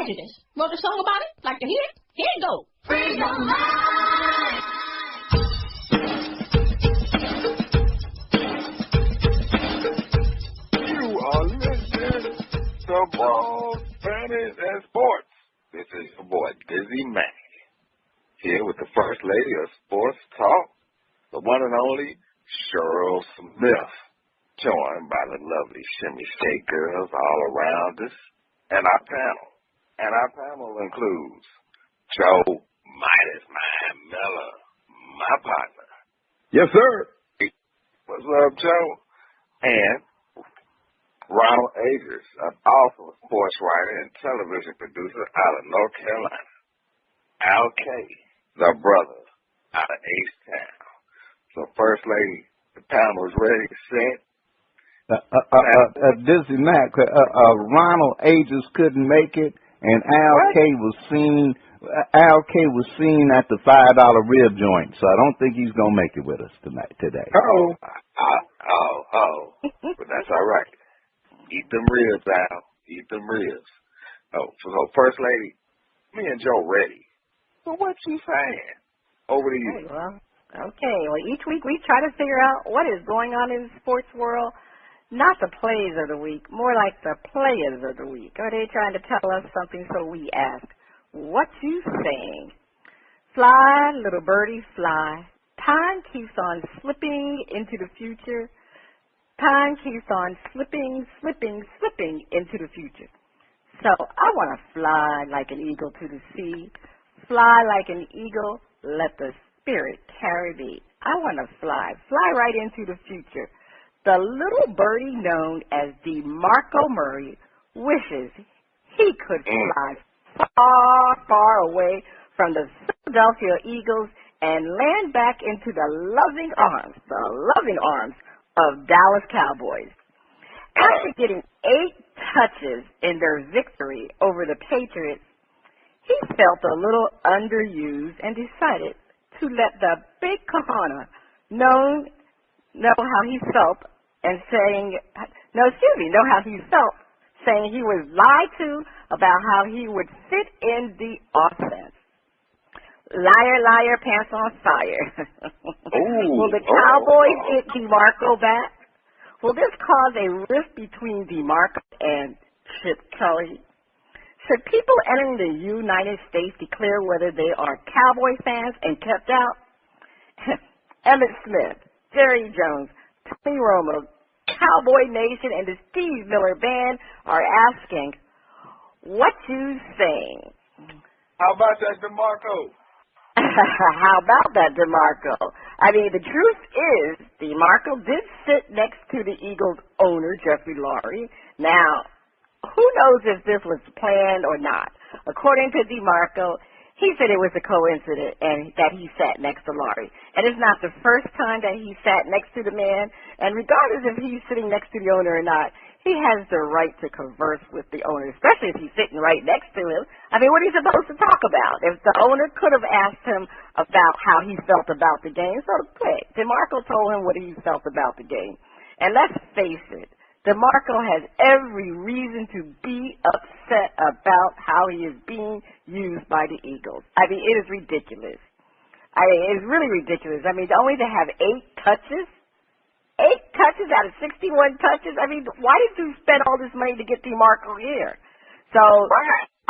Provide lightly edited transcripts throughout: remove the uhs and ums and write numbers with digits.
Prejudice. Wrote a song about it. Like to hear it? Here you go. Free your mind. You are listening to Panties and Sports. This is your boy, Dizzie Mac, here with the First Lady of Sports Talk, the one and only Cheryl Smith, joined by the lovely Shimmy Shake Girls all around us, and our panel. And our panel includes Joe Midas Mind Miller, my partner. Yes, sir. What's up, Joe? And Ronald Agers, an awesome sports writer and television producer out of North Carolina. Al K, the brother out of H-Town. So, First Lady, the panel is ready, set. Dizzie Mac, Ronald Agers couldn't make it, and Al K was seen at the $5 rib joint, so I don't think he's gonna make it with us today. But that's all right. Eat them ribs, Al. Eat them ribs. So First Lady, me and Joe ready. So what you saying? Over to you. Okay. Well, each week we try to figure out what is going on in the sports world. Not the plays of the week, more like the players of the week. Are they trying to tell us something? So we ask, what you saying? Fly, little birdie, fly. Time keeps on slipping into the future. Time keeps on slipping into the future. So I want to fly like an eagle to the sea. Fly like an eagle, let the spirit carry me. I want to fly right into the future. The little birdie known as DeMarco Murray wishes he could fly far, far away from the Philadelphia Eagles and land back into the loving arms of Dallas Cowboys. After getting 8 touches in their victory over the Patriots, he felt a little underused and decided to let the big kahuna know how he felt saying he was lied to about how he would fit in the offense. Liar, liar, pants on fire. Will the Cowboys get DeMarco back? Will this cause a rift between DeMarco and Chip Kelly? Should people entering the United States declare whether they are Cowboy fans and kept out? Emmett Smith, Jerry Jones, Tony Romo, Cowboy Nation, and the Steve Miller Band are asking, what you saying? How about that, DeMarco? How about that, DeMarco? I mean, the truth is, DeMarco did sit next to the Eagles owner, Jeffrey Lurie. Now, who knows if this was planned or not? According to DeMarco, he said it was a coincidence and that he sat next to Lurie. And it's not the first time that he sat next to the man. And regardless if he's sitting next to the owner or not, he has the right to converse with the owner, especially if he's sitting right next to him. I mean, what are you supposed to talk about? If the owner could have asked him about how he felt about the game, so quick, DeMarco told him what he felt about the game. And let's face it, DeMarco has every reason to be upset about how he is being used by the Eagles. I mean, it is ridiculous. It's really ridiculous. I mean, only to have 8 touches? 8 touches out of 61 touches? I mean, why did you spend all this money to get DeMarco here? So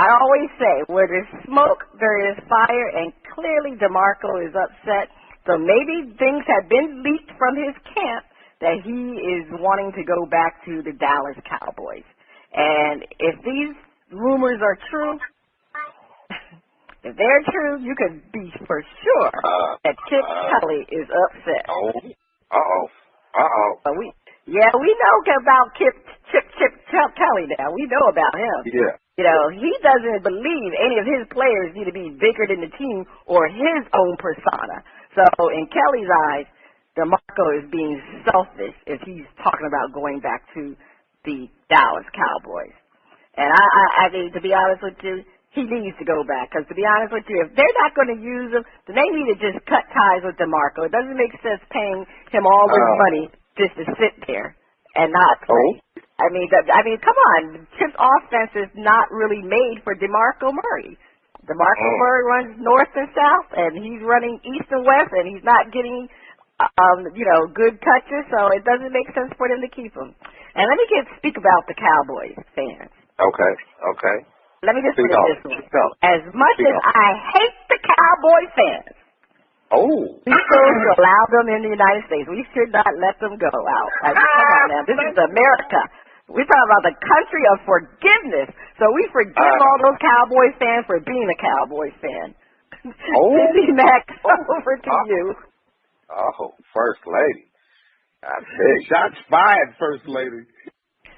I always say, where there's smoke, there is fire, and clearly DeMarco is upset. So maybe things have been leaked from his camp that he is wanting to go back to the Dallas Cowboys. And if these rumors are true, if they're true, you can be for sure that Chip Kelly is upset. But we know about Chip Kelly now. We know about him. Yeah. You know, he doesn't believe any of his players need to be bigger than the team or his own persona. So in Kelly's eyes, DeMarco is being selfish if he's talking about going back to the Dallas Cowboys. And I mean, to be honest with you, he needs to go back. Because to be honest with you, if they're not going to use him, then they need to just cut ties with DeMarco. It doesn't make sense paying him all this money just to sit there and not play. I mean, come on. Chip's offense is not really made for DeMarco Murray. DeMarco Murray runs north and south, and he's running east and west, and he's not getting, good touches, so it doesn't make sense for them to keep him. And let me speak about the Cowboys fans. Okay. Let me just put it this way. As much as I hate the Cowboy fans, we should allow them in the United States. We should not let them go out. I mean, come on now. This is America. We're talking about the country of forgiveness. So we forgive all those Cowboys fans for being a Cowboys fan. Dizzie Mac, over to you. Oh, First Lady. I tell you. Shots fired, First Lady.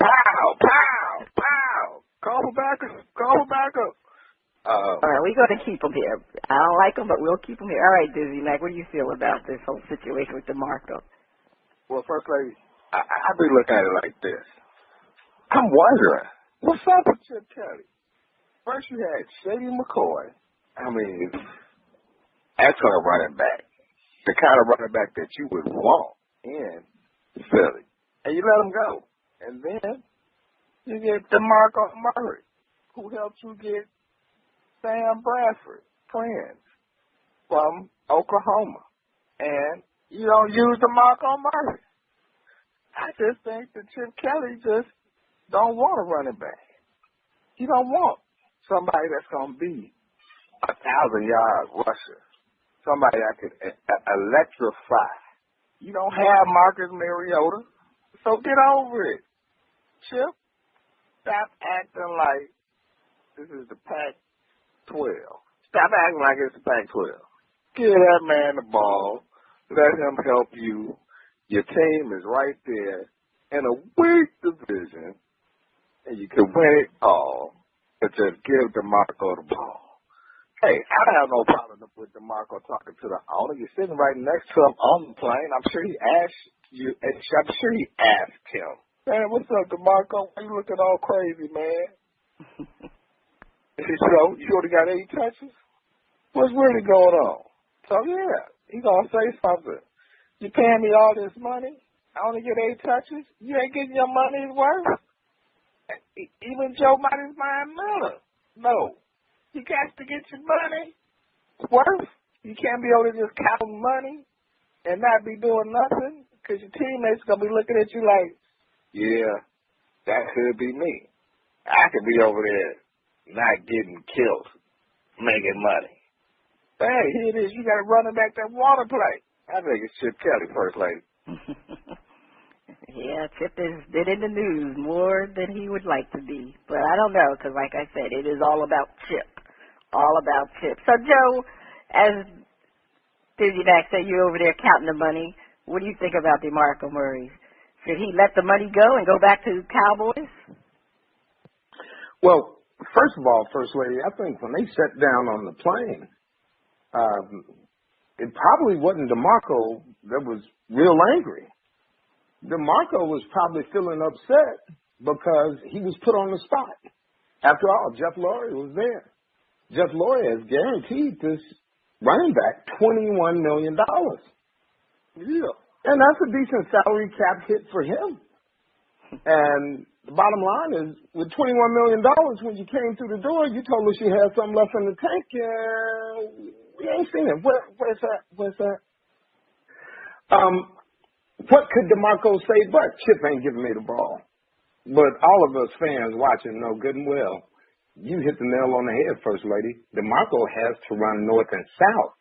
Pow, pow, pow. Call her back up. All right, we're going to keep them here. I don't like them, but we'll keep them here. All right, Dizzie Mac, what do you feel about this whole situation with DeMarco? Well, First Lady, I be looking at it like this. I'm wondering, what's up with Chip Kelly? First you had Shady McCoy. I mean, excellent running back. The kind of running back that you would want in Philly. And you let him go. And then you get DeMarco Murray, who helped you get Sam Bradford, friends, from Oklahoma. And you don't use DeMarco Murray. I just think that Chip Kelly just don't want a running back. He don't want somebody that's going to be 1,000-yard rusher, somebody that could electrify. You don't have Marcus Mariota, so get over it. Chip, stop acting like this is the Pac-12. Stop acting like it's the Pac-12. Give that man the ball. Let him help you. Your team is right there in a weak division, and you can win it all, but just give DeMarco the ball. Hey, I don't have no problem with DeMarco talking to the owner. You're sitting right next to him on the plane. I'm sure he asked him, man, what's up, DeMarco? Why you looking all crazy, man? He said, so, you only got 8 touches? What's really going on? So, yeah, he going to say something. You paying me all this money? I only get 8 touches? You ain't getting your money's worth? Even Joe Midas Mind Miller. No. You got to get your money worth. You can't be able to just count money and not be doing nothing because your teammates going to be looking at you like, yeah, that could be me. I could be over there not getting killed, making money. But hey, here it is. You got to run it back that water play. I think it's Chip Kelly, First Lady. Yeah, Chip has been in the news more than he would like to be. But I don't know, because like I said, it is all about Chip. All about Chip. So, Joe, as Dizzie Mac said, you're over there counting the money. What do you think about DeMarco Murray? Should he let the money go and go back to Cowboys? Well, first of all, First Lady, I think when they sat down on the plane, it probably wasn't DeMarco that was real angry. DeMarco was probably feeling upset because he was put on the spot. After all, Jeff Lurie was there. Jeff Lurie has guaranteed this running back $21 million. Yeah. And that's a decent salary cap hit for him. And the bottom line is, with $21 million, when you came through the door, you told us you had something left in the tank. We ain't seen it. Where's that? What could DeMarco say but Chip ain't giving me the ball? But all of us fans watching know good and well, you hit the nail on the head, First Lady. DeMarco has to run north and south,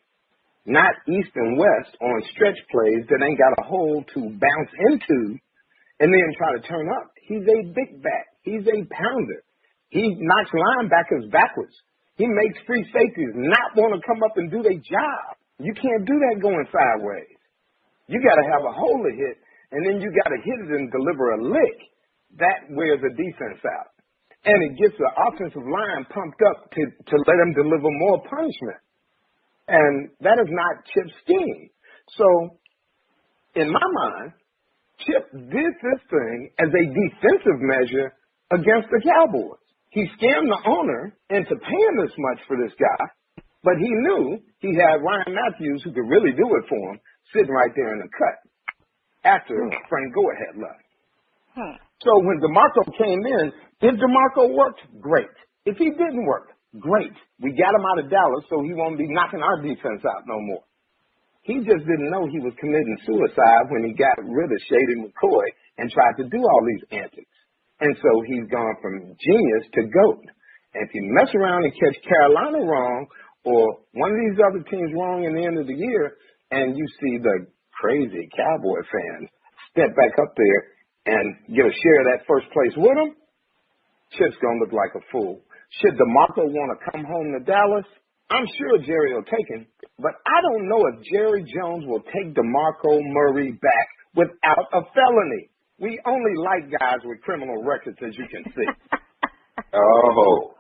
not east and west on stretch plays that ain't got a hole to bounce into and then try to turn up. He's a big back. He's a pounder. He knocks linebackers backwards. He makes free safeties not want to come up and do their job. You can't do that going sideways. You got to have a hole to hit, and then you got to hit it and deliver a lick. That wears the defense out. And it gets the offensive line pumped up to let them deliver more punishment. And that is not Chip's scheme. So, in my mind, Chip did this thing as a defensive measure against the Cowboys. He scammed the owner into paying this much for this guy, but he knew he had Ryan Matthews, who could really do it for him, sitting right there in the cut after Frank Go-Ahead left. So when DeMarco came in, if DeMarco worked, great. If he didn't work, great. We got him out of Dallas, so he won't be knocking our defense out no more. He just didn't know he was committing suicide when he got rid of Shady McCoy and tried to do all these antics. And so he's gone from genius to GOAT. And if you mess around and catch Carolina wrong or one of these other teams wrong in the end of the year, and you see the crazy Cowboy fans step back up there and get a share of that first place with them, Chip's going to look like a fool. Should DeMarco want to come home to Dallas? I'm sure Jerry will take him, but I don't know if Jerry Jones will take DeMarco Murray back without a felony. We only like guys with criminal records, as you can see. Oh.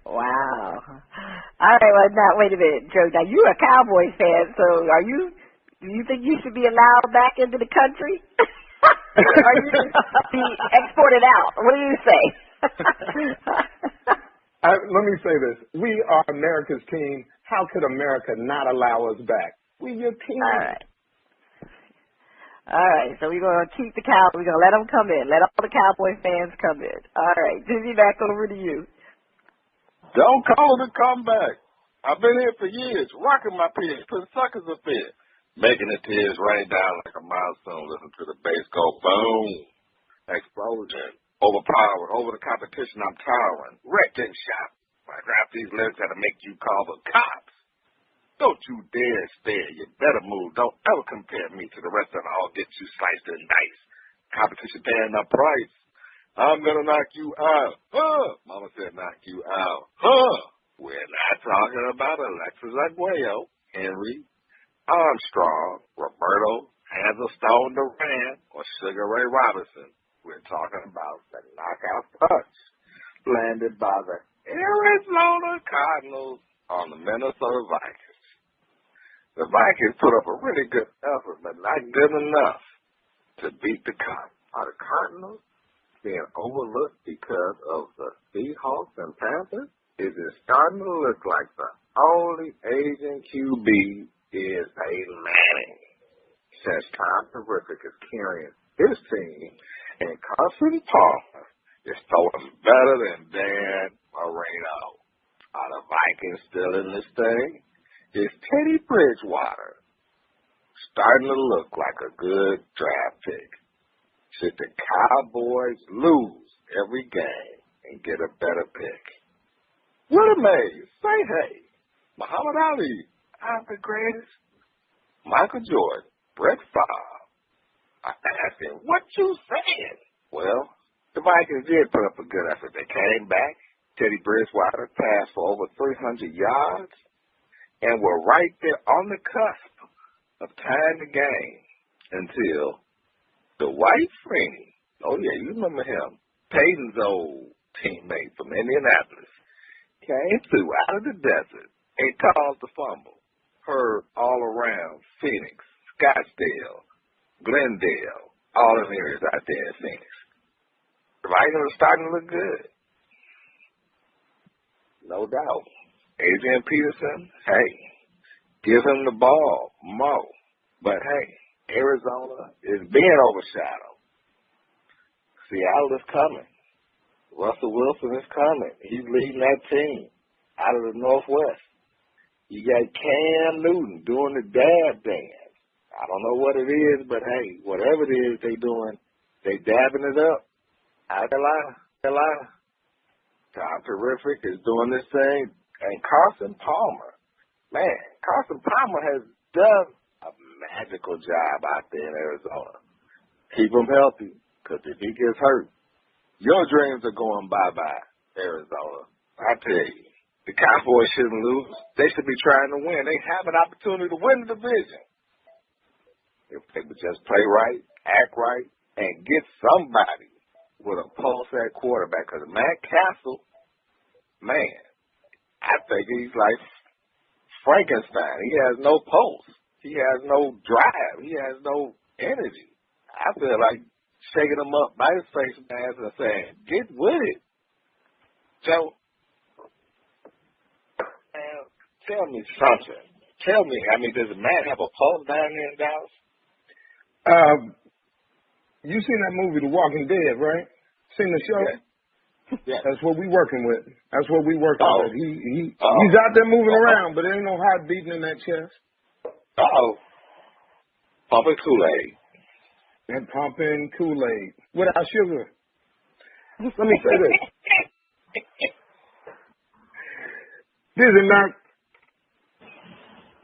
Wow. All right, well, now, wait a minute, Joe. Now, you're a Cowboys fan, so do you think you should be allowed back into the country? Or you should be exported out? What do you say? Let me say this. We are America's team. How could America not allow us back? We're your team. All right, so we're going to keep the Cowboys. We're going to let them come in. Let all the Cowboy fans come in. All right, Dizzie, back over to you. Don't call it a comeback. I've been here for years, rocking my pigs, putting suckers up there, making the tears rain down like a milestone. Listen to the bass go boom. Explosion. Overpowered. Over the competition, I'm towering. Wrecking shop. I grab these lyrics that'll make you call the cops. Don't you dare stare. You better move. Don't ever compare me to the rest of them. I'll get you sliced and diced. Competition paying the price. I'm going to knock you out. Mama said knock you out. We're not talking about Alexis Aguayo, Henry Armstrong, Roberto Hazelstone Duran, or Sugar Ray Robinson. We're talking about the knockout punch landed by the Arizona Cardinals on the Minnesota Vikings. The Vikings put up a really good effort, but not good enough to beat the Cardinals. Are the Cardinals being overlooked because of the Seahawks and Panthers? Is it starting to look like the only Asian QB is Peyton Manning? Since Tom Terrific is carrying his team, and Carson Palmer is throwing better than Dan Marino. Are the Vikings still in this thing? Is Teddy Bridgewater starting to look like a good draft pick? Should the Cowboys lose every game and get a better pick? What a maze. Say hey. Muhammad Ali, I'm the greatest. Michael Jordan, Brett Favre. I asked him, what you saying? Well, the Vikings did put up a good effort. They came back. Teddy Bridgewater passed for over 300 yards. And we're right there on the cusp of tying the game until the White Freeney, oh yeah, you remember him, Peyton's old teammate from Indianapolis, came through out of the desert and caused the fumble. Heard all around Phoenix, Scottsdale, Glendale, all them areas out there in Phoenix. The Vikings are starting to look good. No doubt. Adrian Peterson, hey, give him the ball, Mo. But, hey, Arizona is being overshadowed. Seattle is coming. Russell Wilson is coming. He's leading that team out of the Northwest. You got Cam Newton doing the dab dance. I don't know what it is, but, hey, whatever it is they doing, they dabbing it up. Out of Carolina. Tom Terrific is doing this thing. And Carson Palmer, man, Carson Palmer has done a magical job out there in Arizona. Keep him healthy, because if he gets hurt, your dreams are going bye-bye, Arizona. I tell you, the Cowboys shouldn't lose. They should be trying to win. They have an opportunity to win the division. If they would just play right, act right, and get somebody with a pulse at quarterback. Because Matt Castle, man, I think he's like Frankenstein. He has no pulse. He has no drive. He has no energy. I feel like shaking him up by his face mask and saying, get with it. Joe, man, tell me something. tell me, I mean, does Matt have a pulse down there in Dallas? You seen that movie, The Walking Dead, right? Seen the show? Yeah. Yeah. That's what we working with. That's what we working with. He's out there moving around, but there ain't no heart beating in that chest. Pumping Kool-Aid. And pumping Kool-Aid without sugar. Let me say this. Dizzie Mac,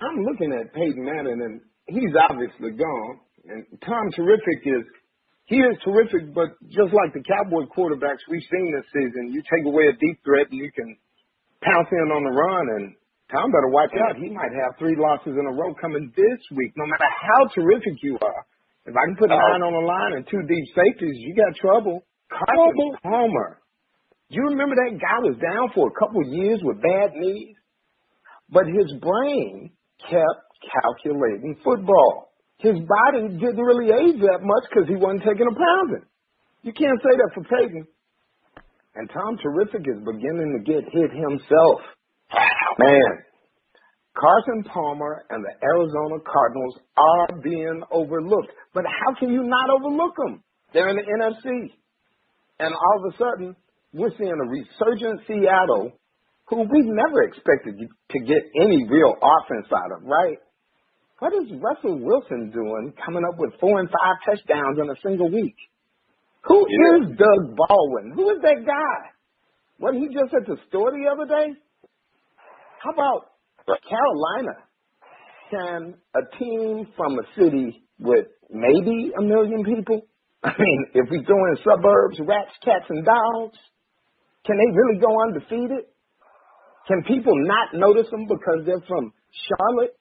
I'm looking at Peyton Manning, and he's obviously gone. And Tom Terrific he is terrific, but just like the Cowboy quarterbacks we've seen this season, you take away a deep threat and you can pounce in on the run, and Tom better watch out. He might have 3 losses in a row coming this week, no matter how terrific you are. If I can put 9 on the line and 2 deep safeties, you got trouble. Carson Palmer. Do you remember that guy was down for a couple of years with bad knees? But his brain kept calculating football. His body didn't really age that much because he wasn't taking a pounding. You can't say that for Peyton. And Tom Terrific is beginning to get hit himself. Man, Carson Palmer and the Arizona Cardinals are being overlooked. But how can you not overlook them? They're in the NFC. And all of a sudden, we're seeing a resurgent Seattle who we never expected to get any real offense out of, right? What is Russell Wilson doing coming up with 4 and 5 touchdowns in a single week? Who is Doug Baldwin? Who is that guy? Wasn't he just at the store the other day? How about Carolina? Can a team from a city with maybe 1 million people, I mean, if we throw in suburbs, rats, cats, and dogs, can they really go undefeated? Can people not notice them because they're from Charlotte?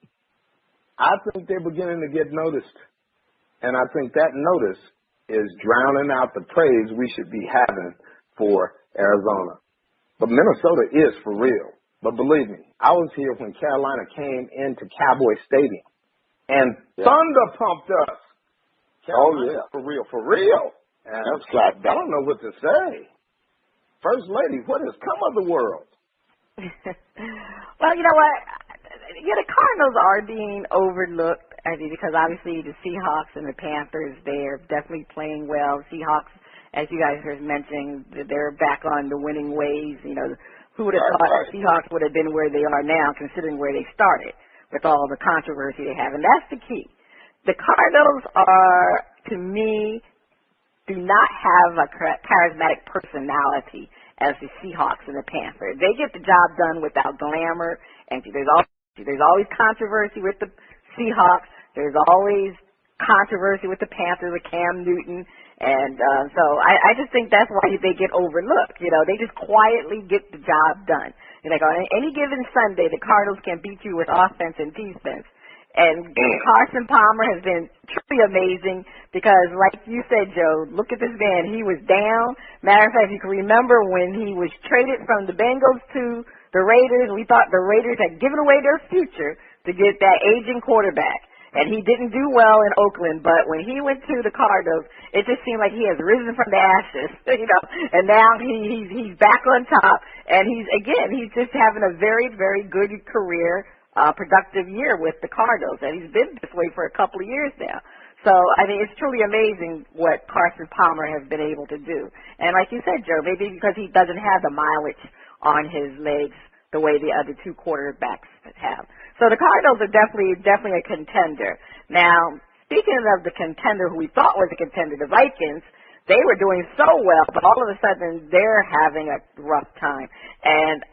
I think they're beginning to get noticed. And I think that notice is drowning out the praise we should be having for Arizona. But Minnesota is for real. But believe me, I was here when Carolina came into Cowboy Stadium and thunder pumped us. Carolina, for real, for real. And I don't know what to say. First lady, what has come of the world? Well, you know what? Yeah, the Cardinals are being overlooked, I mean, because obviously the Seahawks and the Panthers, they're definitely playing well. Seahawks, as you guys were mentioning, they're back on the winning ways. You know, who would have thought the Seahawks would have been where they are now, considering where they started with all the controversy they have, and that's the key. The Cardinals are, to me, do not have a charismatic personality as the Seahawks and the Panthers. They get the job done without glamour, and there's always controversy with the Seahawks. There's always controversy with the Panthers, with Cam Newton. And so I just think that's why they get overlooked. You know, they just quietly get the job done. You're like, on any given Sunday, the Cardinals can beat you with offense and defense. And Carson Palmer has been truly amazing because, like you said, Joe, look at this man. He was down. Matter of fact, you can remember when he was traded from the Bengals to the Raiders. We thought the Raiders had given away their future to get that aging quarterback. And he didn't do well in Oakland, but when he went to the Cardinals, it just seemed like he has risen from the ashes, you know. And now he's back on top, and he's just having a very, very good career, productive year with the Cardinals, and he's been this way for a couple of years now. So, I mean, it's truly amazing what Carson Palmer has been able to do. And like you said, Joe, maybe because he doesn't have the mileage on his legs the way the other 2 quarterbacks have. So the Cardinals are definitely a contender. Now, speaking of the contender who we thought was a contender, the Vikings, they were doing so well, but all of a sudden they're having a rough time. And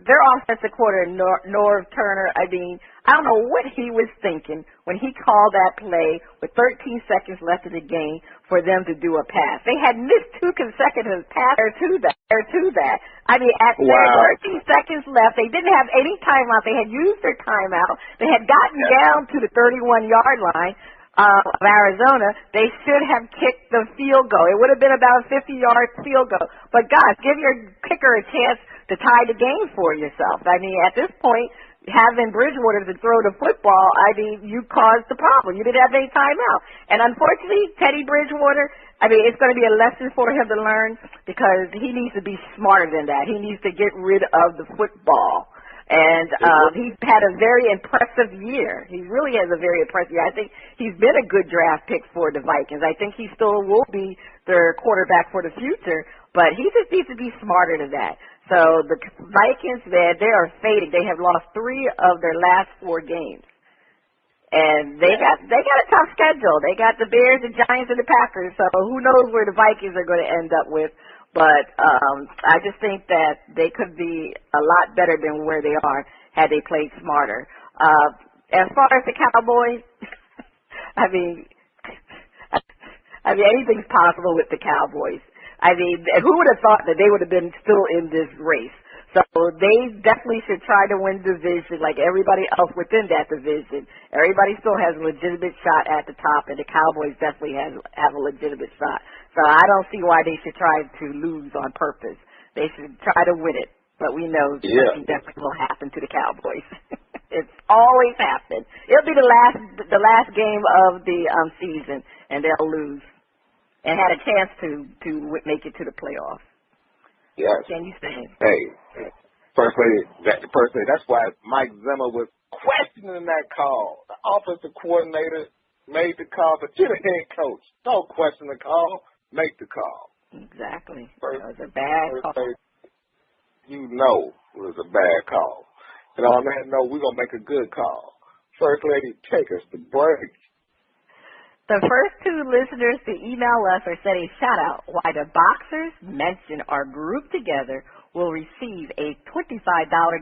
their offensive coordinator, Norv Turner, I mean, I don't know what he was thinking when he called that play with 13 seconds left of the game for them to do a pass. They had missed 2 consecutive passes to that. I mean, at 13 seconds left, they didn't have any timeout. They had used their timeout. They had gotten down to the 31-yard line of Arizona. They should have kicked the field goal. It would have been about a 50-yard field goal. But, gosh, give your kicker a chance to tie the game for yourself. I mean, at this point, having Bridgewater to throw the football, I mean, you caused the problem. You didn't have any timeout. And unfortunately, Teddy Bridgewater, I mean, it's going to be a lesson for him to learn because he needs to be smarter than that. He needs to get rid of the football. And he's had a very impressive year. He really has a very impressive year. I think he's been a good draft pick for the Vikings. I think he still will be their quarterback for the future, but he just needs to be smarter than that. So the Vikings, they are fading. They have lost 3 of their last 4 games. And they got a tough schedule. They got the Bears, the Giants, and the Packers. So who knows where the Vikings are going to end up with. But I just think that they could be a lot better than where they are had they played smarter. As far as the Cowboys, I mean, anything's possible with the Cowboys. I mean, who would have thought that they would have been still in this race? So they definitely should try to win the division like everybody else within that division. Everybody still has a legitimate shot at the top, and the Cowboys definitely have a legitimate shot. So I don't see why they should try to lose on purpose. They should try to win it. But we know something definitely will happen to the Cowboys. It's always happened. It'll be the last game of the season, and they'll lose, and had a chance to make it to the playoffs. Yes. Can you say? Hey, First Lady, that's why Mike Zimmer was questioning that call. The offensive coordinator made the call, but you're the head coach. Don't question the call. Make the call. Exactly. It was a bad call. You know it was a bad call. And on that note, we're going to make a good call. First Lady, take us to break. The first 2 listeners to email us or send a shout-out why the boxers mentioned are grouped together will receive a $25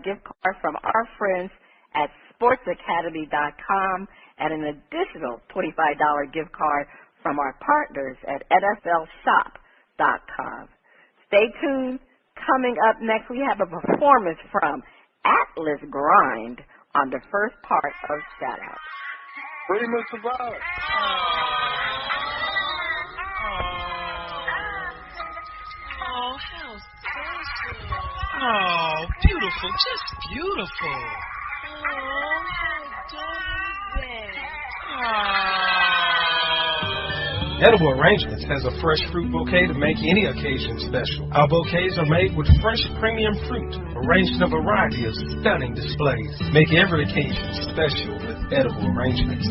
gift card from our friends at sportsacademy.com and an additional $25 gift card from our partners at nflshop.com. Stay tuned. Coming up next, we have a performance from Atlas Grind on the first part of Shout-Out. Free Mr. Bud. Oh, how special. Oh, beautiful, just beautiful. Oh, how adorable is that? Edible Arrangements has a fresh fruit bouquet to make any occasion special. Our bouquets are made with fresh premium fruit, arranged in a variety of stunning displays. Make every occasion special with Edible Arrangements.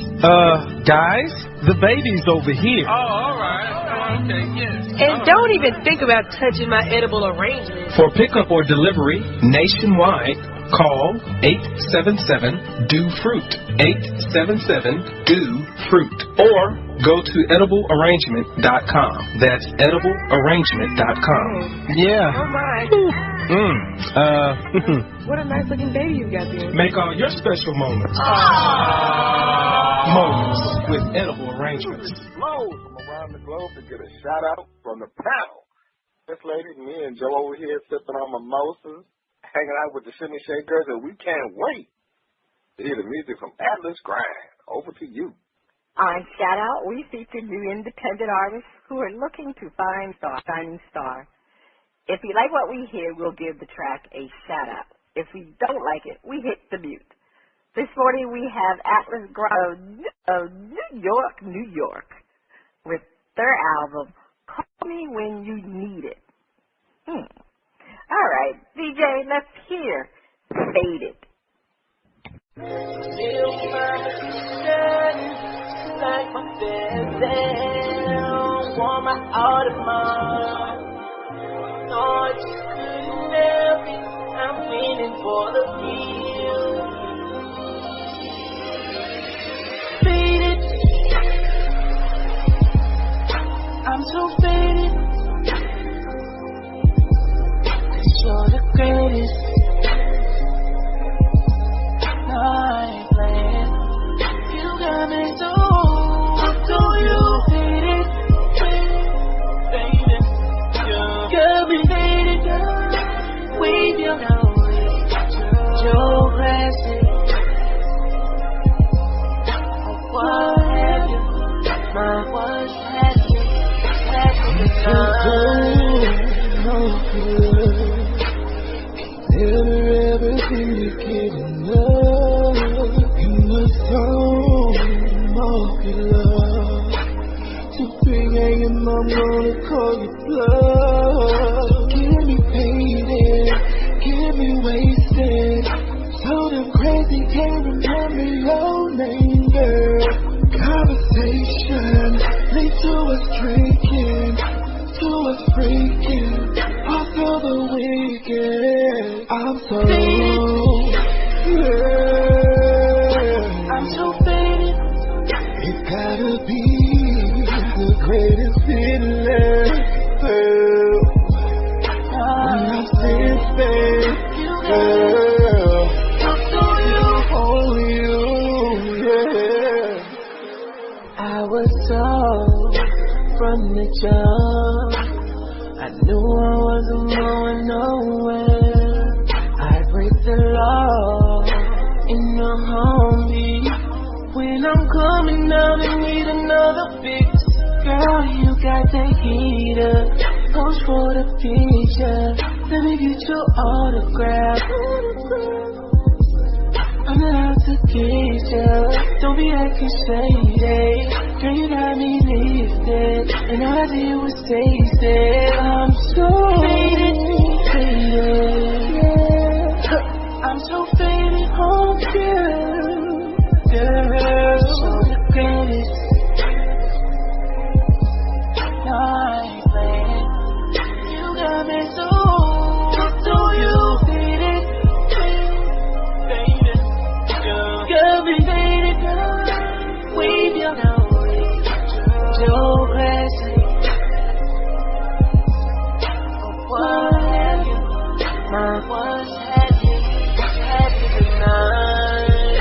Guys, the baby's over here. Oh, all right. Okay, yes. And don't even think about touching my edible arrangements. For pickup or delivery nationwide, call 877-DO-FRUIT, 877-DO-FRUIT, or go to ediblearrangement.com. That's ediblearrangement.com. Yeah. Oh, my. What a nice looking baby you got there. Make all your special moments. Moments with Edible Arrangements. Flows from around the globe to get a shout out from the panel. This lady, me and Joe over here sipping on mimosas, hanging out with the Shimmy Shake Girls, and we can't wait to hear the music from Atlas Grind. Over to you. On Shout Out, we feature new independent artists who are looking to find a shining star. If you like what we hear, we'll give the track a shout out. If we don't like it, we hit the mute. This morning we have Atlas Grind of New York, with their album, Call Me When You Need It. All right, DJ, let's hear Faded. Like my best down, want my Audemars. No, I just couldn't help it. I'm feeling for the kill. Faded, I'm so faded. 'Cause you're the greatest. No, I ain't playing. You got me so. Do you hate it, baby? Got me faded, with your glasses. What have you? My what's happening? Never ever seem to get enough. You must love. So 3 a.m. I'm gonna call you bluff. Get me faded, get me wasted. He can't remember your name, girl. Conversation lead to us drinking, to us freaking. Off of the weekend. I'm so I'm so faded. It's gotta be the greatest feeling. When I'm sipping, girl, only you, yeah. I was so from the jump. I knew I wasn't going nowhere. I break the law in the homie. When I'm coming out and need another fix, girl, you got the heater. Post for the picture. Let me get your autograph. I'm not out to get ya. Don't be acting shady. Girl, you got me lifted, and all I did was taste it. I'm so faded, yeah. I'm so faded, oh girl, so the greatest. No, I ain't playing. You got me so you faded, faded, girl, be faded, we don't know. Your blessing, what have you? My was happy tonight.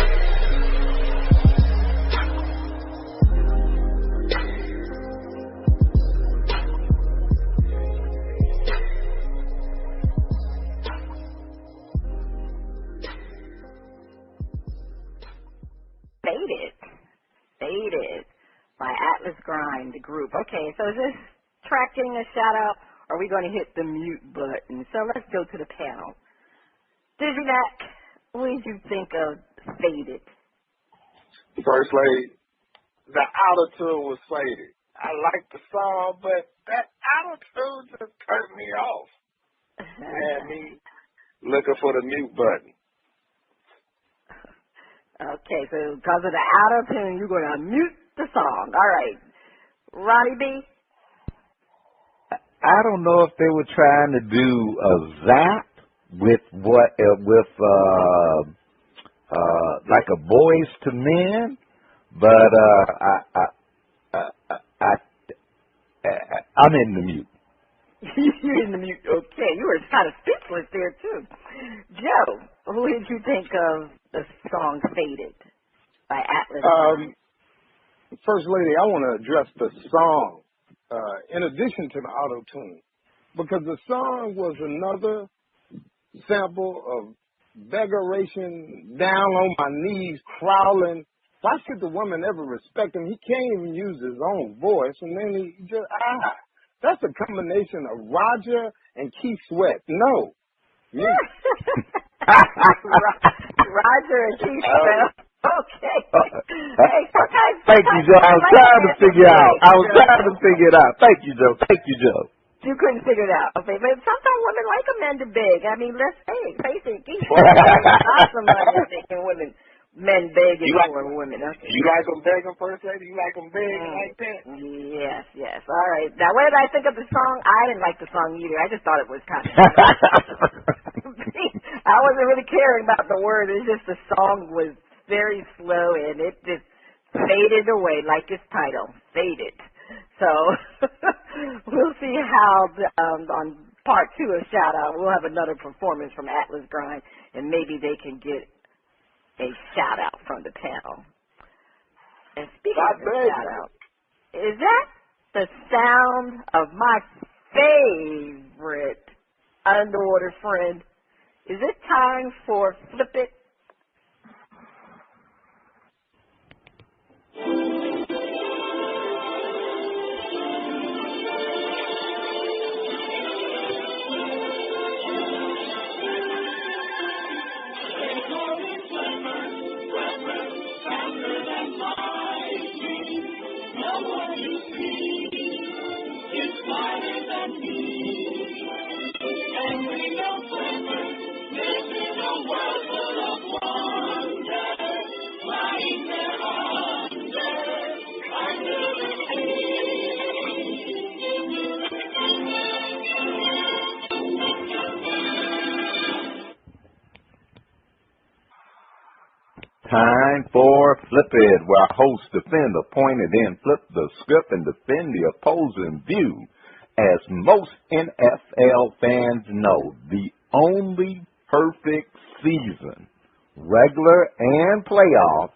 Faded. By Atlas Grind, the group. Okay, so is this track getting a shout out, or are we going to hit the mute button? So let's go to the panel. Dizzie Mac, what did you think of Faded? First lady, the auto-tune was faded. I liked the song, but that auto-tune just turned me off. Had me looking for the mute button. Okay, so because of the auto-tune, you're going to mute the song. All right. Ronnie B? I don't know if they were trying to do a zap with like a Boys to Men, but I'm in the mute. You're in the mute. Okay, you were kind of speechless there too. Joe, who did you think of the song "Faded" by Atlas? First lady, I want to address the song in addition to the auto-tune, because the song was another sample of beggaration, down on my knees, crawling. Why should the woman ever respect him? He can't even use his own voice, and then he just, that's a combination of Roger and Keith Sweat. No. Roger and Keith Sweat. Okay. Hey, thank you, Joe. I was trying to figure it out. Thank you, Joe. You couldn't figure it out. Okay, but sometimes women like a man to beg. I mean, let's face it. Keith Sweat not somebody thinking men begging for women. Okay. You like them begging, First Lady? You like them begging like that? Yes. All right. Now, what did I think of the song? I didn't like the song either. I just thought it was kind of I wasn't really caring about the word. It's just the song was very slow, and it just faded away like its title, Faded. So we'll see how on part 2 of Shout Out, we'll have another performance from Atlas Grind, and maybe they can get a shout out from the panel. And speaking of shout out, is that the sound of my favorite underwater friend? Is it time for Flip It? And we know forever, live in a world full of time for Flip It, where our hosts defend a point and then flip the script and defend the opposing view. As most NFL fans know, the only perfect season, regular and playoff,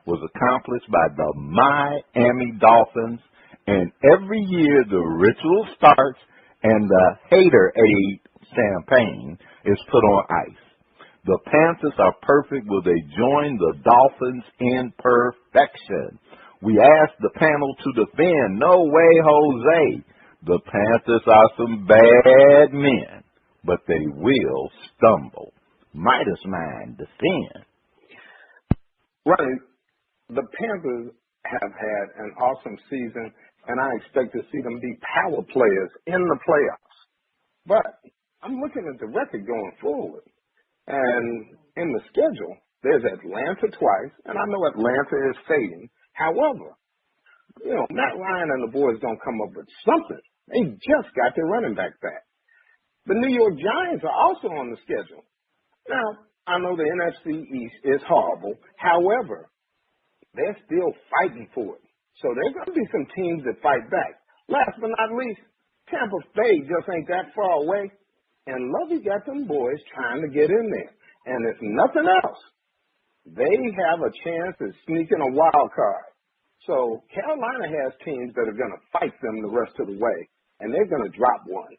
was accomplished by the Miami Dolphins, and every year the ritual starts and the Haterade champagne is put on ice. The Panthers are perfect. Will they join the Dolphins in perfection? We asked the panel to defend. No way, Jose. The Panthers are some bad men, but they will stumble. Midas Mind, defend. Right. The Panthers have had an awesome season, and I expect to see them be power players in the playoffs. But I'm looking at the record going forward. And in the schedule, there's Atlanta twice, and I know Atlanta is fading. However, Matt Ryan and the boys don't come up with something. They just got their running back back. The New York Giants are also on the schedule. Now, I know the NFC East is horrible. However, they're still fighting for it. So there's going to be some teams that fight back. Last but not least, Tampa Bay just ain't that far away. And Lovey got them boys trying to get in there. And if nothing else, they have a chance at sneaking a wild card. So Carolina has teams that are going to fight them the rest of the way, and they're going to drop one.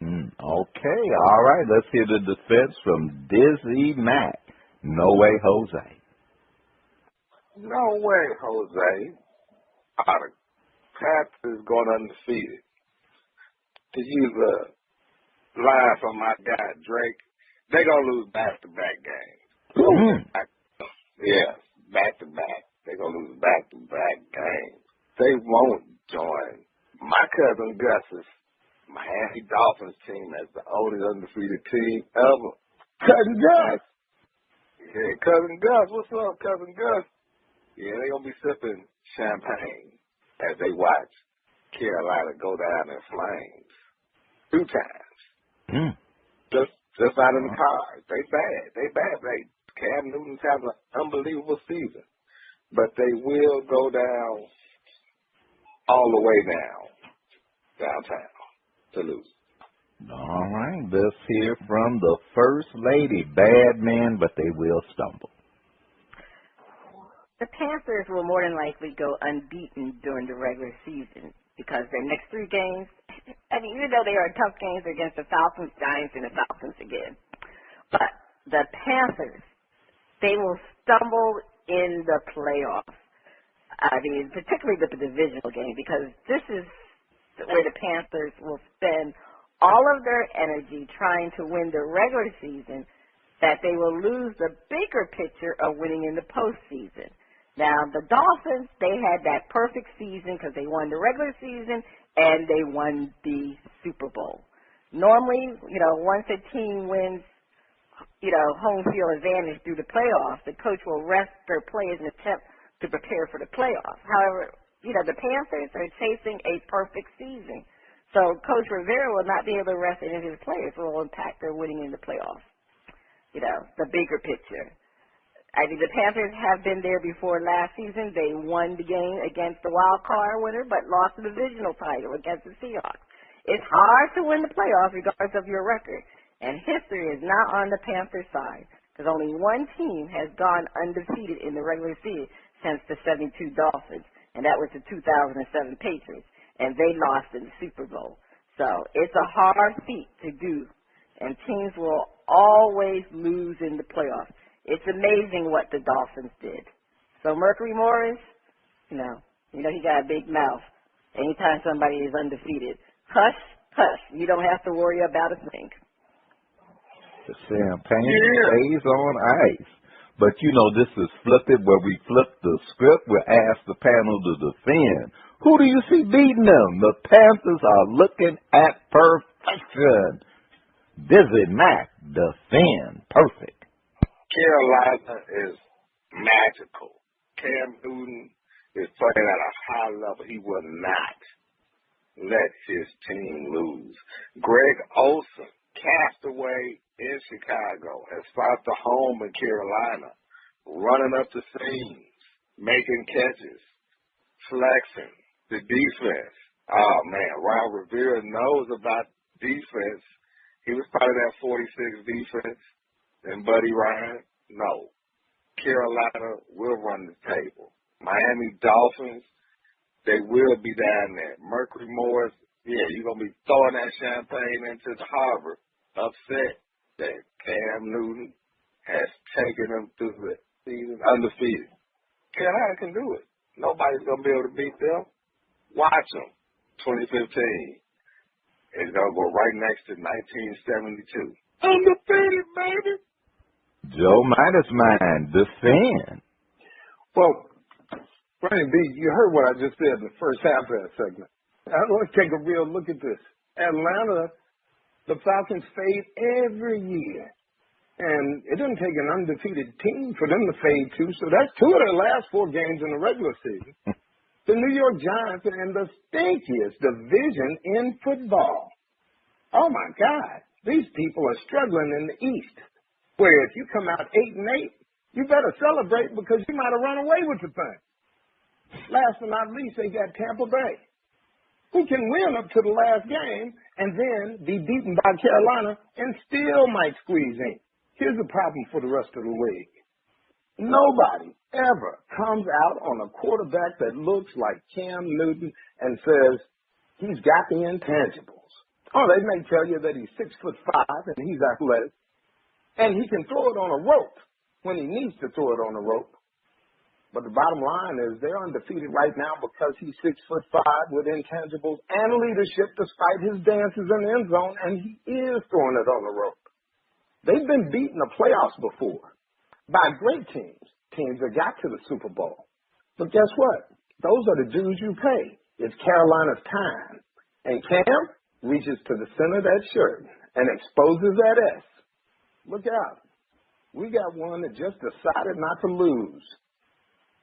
Okay, all right. Let's hear the defense from Dizzie Mac. No way, Jose. No way, Jose. The Panthers going undefeated. To use a line from my guy Drake, they gonna lose back-to-back games. Yes, back-to-back. They gonna lose back-to-back games. They won't join my cousin Gus's Miami Dolphins team as the oldest undefeated team ever. Cousin Gus. Yeah, cousin Gus. What's up, cousin Gus? Yeah, they gonna be sipping champagne as they watch Carolina go down in flames. 2 times. Just out in the cars. They bad. Cam Newton's having an unbelievable season. But they will go down all the way downtown to lose. All right, let's hear from the First Lady. Bad men, but they will stumble. The Panthers will more than likely go unbeaten during the regular season because their next 3 games, even though they are tough games, they're against the Falcons, Giants, and the Falcons again. But the Panthers, they will stumble in the playoffs. Particularly with the divisional game, because this is where the Panthers will spend all of their energy trying to win the regular season, that they will lose the bigger picture of winning in the postseason. Now, the Dolphins, they had that perfect season because they won the regular season and they won the Super Bowl. Normally, once a team wins, home field advantage through the playoffs, the coach will rest their players in an attempt to prepare for the playoffs. However, the Panthers are chasing a perfect season. So Coach Rivera will not be able to rest any of his players. It will impact their winning in the playoffs. The bigger picture. The Panthers have been there before last season. They won the game against the wild card winner, but lost the divisional title against the Seahawks. It's hard to win the playoffs regardless of your record. And history is not on the Panthers' side because only one team has gone undefeated in the regular season since the 72 Dolphins, and that was the 2007 Patriots, and they lost in the Super Bowl. So it's a hard feat to do, and teams will always lose in the playoffs. It's amazing what the Dolphins did. So Mercury Morris, he got a big mouth. Anytime somebody is undefeated, hush, hush. You don't have to worry about a thing. The champagne stays on ice. But, this is Flip It, where we flip the script. We'll ask the panel to defend. Who do you see beating them? The Panthers are looking at perfection. Dizzie Mac, defend. Perfect. Carolina is magical. Cam Newton is playing at a high level. He will not let his team lose. Greg Olsen, castaway in Chicago, has found a home in Carolina. running up the seams, making catches, flexing, the defense. Oh, man, Ron Rivera knows about defense. He was part of that 46 defense. And Buddy Ryan, no. Carolina will run the table. Miami Dolphins, they will be down there. Mercury Morris, yeah, you're going to be throwing that champagne into the harbor, upset that Cam Newton has taken them through the season undefeated. Carolina can do it. Nobody's going to be able to beat them. Watch them. 2015. It's going to go right next to 1972. Undefeated, baby. Joe Midas Mind, the fan. Well, Brian B., you heard what I just said in the first half of that segment. Let's take a real look at this. Atlanta, the Falcons fade every year. And it didn't take an undefeated team for them to fade too, so that's 2 of their last 4 games in the regular season. The New York Giants are in the stinkiest division in football. Oh, my God. These people are struggling in the East, where if you come out 8-8, you better celebrate because you might have run away with the thing. Last but not least, they got Tampa Bay, who can win up to the last game and then be beaten by Carolina and still might squeeze in. Here's the problem for the rest of the league. Nobody ever comes out on a quarterback that looks like Cam Newton and says he's got the intangibles. Oh, they may tell you that he's 6'5" and he's athletic, and he can throw it on a rope when he needs to throw it on a rope. But the bottom line is they're undefeated right now because he's 6'5" with intangibles and leadership despite his dances in the end zone, and he is throwing it on the rope. They've been beaten in the playoffs before by great teams that got to the Super Bowl. But guess what? Those are the dues you pay. It's Carolina's time. And Cam reaches to the center of that shirt and exposes that S. Look out. We got one that just decided not to lose.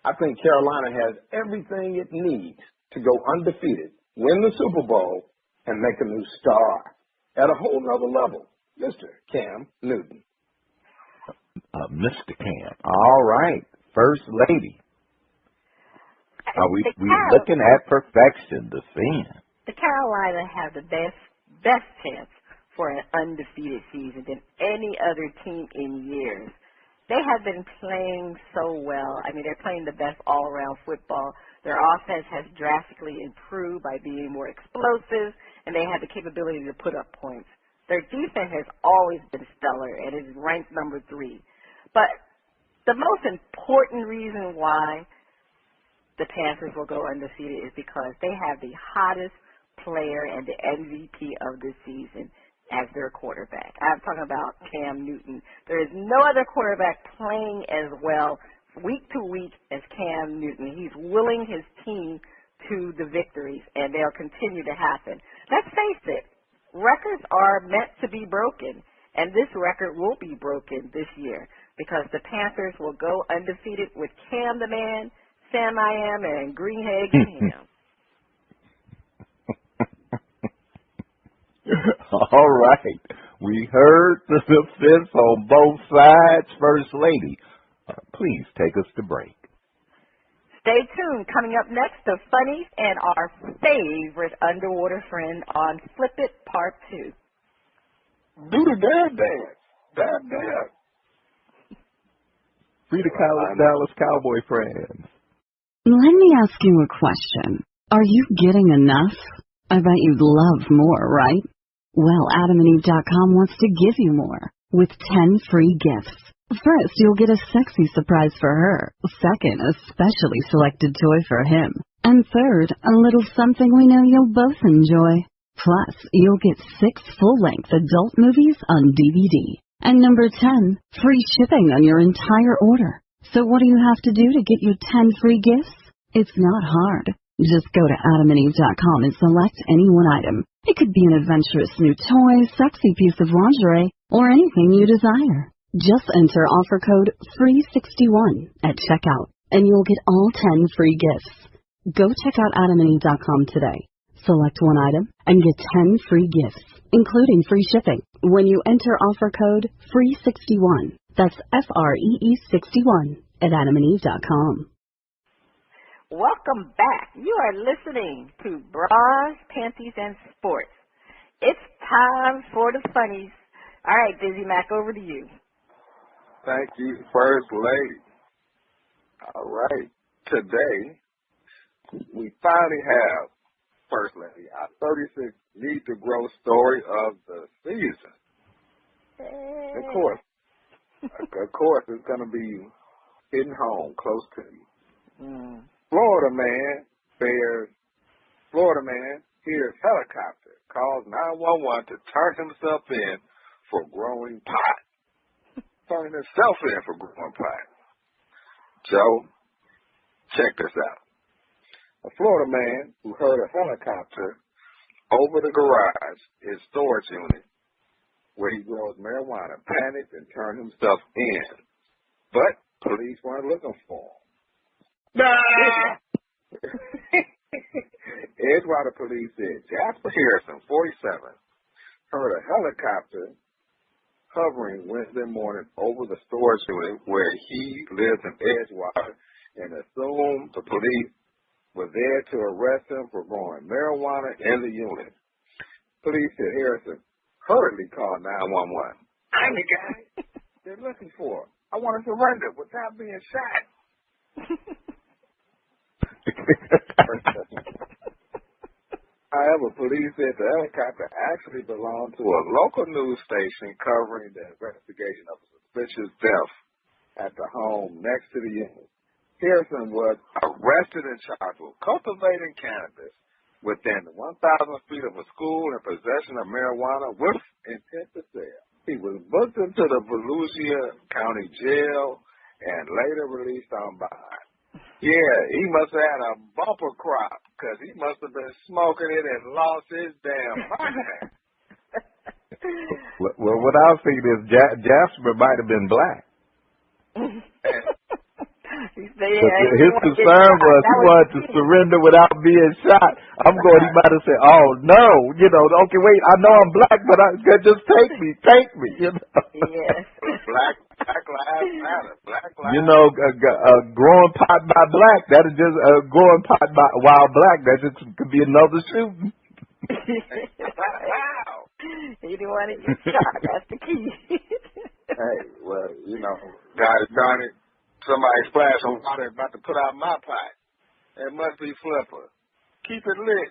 I think Carolina has everything it needs to go undefeated, win the Super Bowl, and make a new star at a whole nother level. Mr. Cam Newton. Mr. Cam. All right. First lady. Are we looking at perfection, the fan? The Carolina have the best chance for an undefeated season than any other team in years. They have been playing so well. I mean, they're playing the best all-around football. Their offense has drastically improved by being more explosive, and they have the capability to put up points. Their defense has always been stellar, and it is ranked number 3. But the most important reason why the Panthers will go undefeated is because they have the hottest player and the MVP of the season as their quarterback. I'm talking about Cam Newton. There is no other quarterback playing as well week to week as Cam Newton. He's willing his team to the victories, and they'll continue to happen. Let's face it. Records are meant to be broken, and this record will be broken this year because the Panthers will go undefeated with Cam the Man, Sam I Am, and Greenhead Ham. All right. We heard the fifth on both sides. First Lady, please take us to break. Stay tuned. Coming up next, the funnies and our favorite underwater friend on Flip It Part 2. Do the dab dance. Dab dab. Free the Dallas Cowboy friends. Let me ask you a question. Are you getting enough? I bet you'd love more, right? Well, AdamandEve.com wants to give you more with 10 free gifts. First, you'll get a sexy surprise for her. Second, a specially selected toy for him. And third, a little something we know you'll both enjoy. Plus, you'll get 6 full-length adult movies on DVD. And number 10, free shipping on your entire order. So what do you have to do to get your 10 free gifts? It's not hard. Just go to AdamandEve.com and select any one item. It could be an adventurous new toy, sexy piece of lingerie, or anything you desire. Just enter offer code FREE61 at checkout, and you'll get all 10 free gifts. Go check out AdamandEve.com today. Select one item and get 10 free gifts, including free shipping, when you enter offer code FREE61. That's FREE61 at adamandeve.com. Welcome back. You are listening to Bras, Panties, and Sports. It's time for the funnies. All right, Dizzie Mac, over to you. Thank you, First Lady. All right. Today, we finally have, First Lady, our 36 Need to Grow story of the season. Of course, it's going to be hitting home, close to you. Florida man hears helicopter, calls 911 to turn himself in for growing pot. Turning himself in for growing pot. Joe, check this out. A Florida man who heard a helicopter over the garage, his storage unit, where he grows marijuana, panicked and turned himself in. But police weren't looking for him. Here's why the police said. Jasper Harrison, 47, heard a helicopter hovering Wednesday morning over the storage unit where he lives in Edgewater and assumed the police were there to arrest him for growing marijuana in the unit. Police said Harrison hurriedly called 911. I'm the guy they're looking for. I want to surrender without being shot. However, police said the helicopter actually belonged to a local news station covering the investigation of a suspicious death at the home next to the unit. Harrison was arrested and charged with cultivating cannabis within 1,000 feet of a school in possession of marijuana with intent to sell. He was booked into the Volusia County Jail and later released on bond. Yeah, he must have had a bumper crop because he must have been smoking it and lost his damn mind. Well, what I was thinking is Jasper might have been black. His concern was he wanted to surrender without being shot. I'm going, he might have said, oh, no, okay, wait, I know I'm black, but just take me, Yes. Black lives matter. Black lives growing pot by black, that is just growing pot by while black, that just could be another shooting. Wow. You don't want to get shot, that's the key. Hey, well, God darn it. Somebody splashed some water about to put out my pot. It must be Flipper. Keep it lit.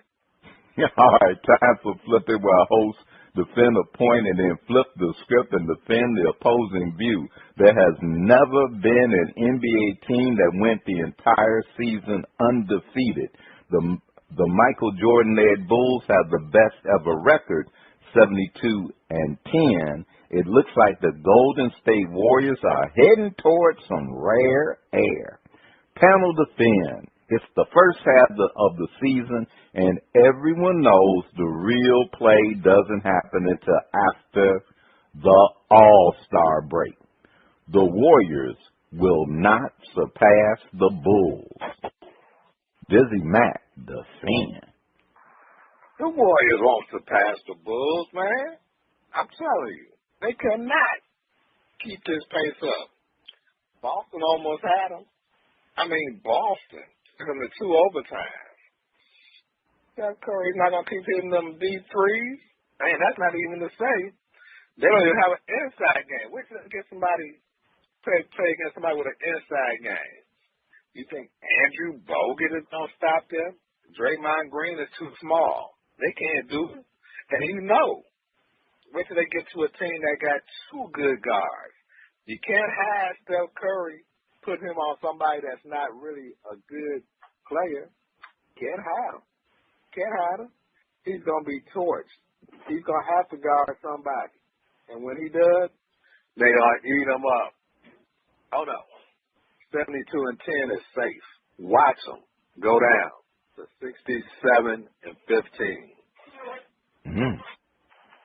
All right, time for Flipping, where hosts defend a point and then flip the script and defend the opposing view. There has never been an NBA team that went the entire season undefeated. The Michael Jordan-led Bulls have the best ever record, 72-10. It looks like the Golden State Warriors are heading towards some rare air. Panel defend. It's the first half of the season, and everyone knows the real play doesn't happen until after the All-Star break. The Warriors will not surpass the Bulls. Dizzie Mac, defend. The Warriors won't surpass the Bulls, man. I'm telling you. They cannot keep this pace up. Boston almost had them. Boston took them to 2 overtimes. Steph Curry's not going to keep hitting them deep threes. That's not even to say. They don't even have an inside game. Which get somebody play against somebody with an inside game. You think Andrew Bogut is going to stop them? Draymond Green is too small. They can't do it. And wait till they get to a team that got 2 good guards. You can't have Steph Curry put him on somebody that's not really a good player. Can't have him. He's going to be torched. He's going to have to guard somebody. And when he does, they're going to eat him up. Oh, no. 72-10 is safe. Watch them go down to 67-15.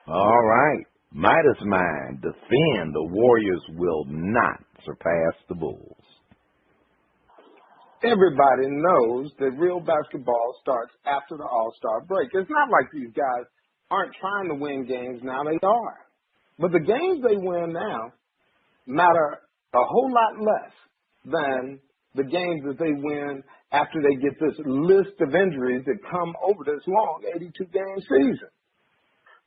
All right. Midas Mind, defend. The Warriors will not surpass the Bulls. Everybody knows that real basketball starts after the All-Star break. It's not like these guys aren't trying to win games now. They are. But the games they win now matter a whole lot less than the games that they win after they get this list of injuries that come over this long 82-game season.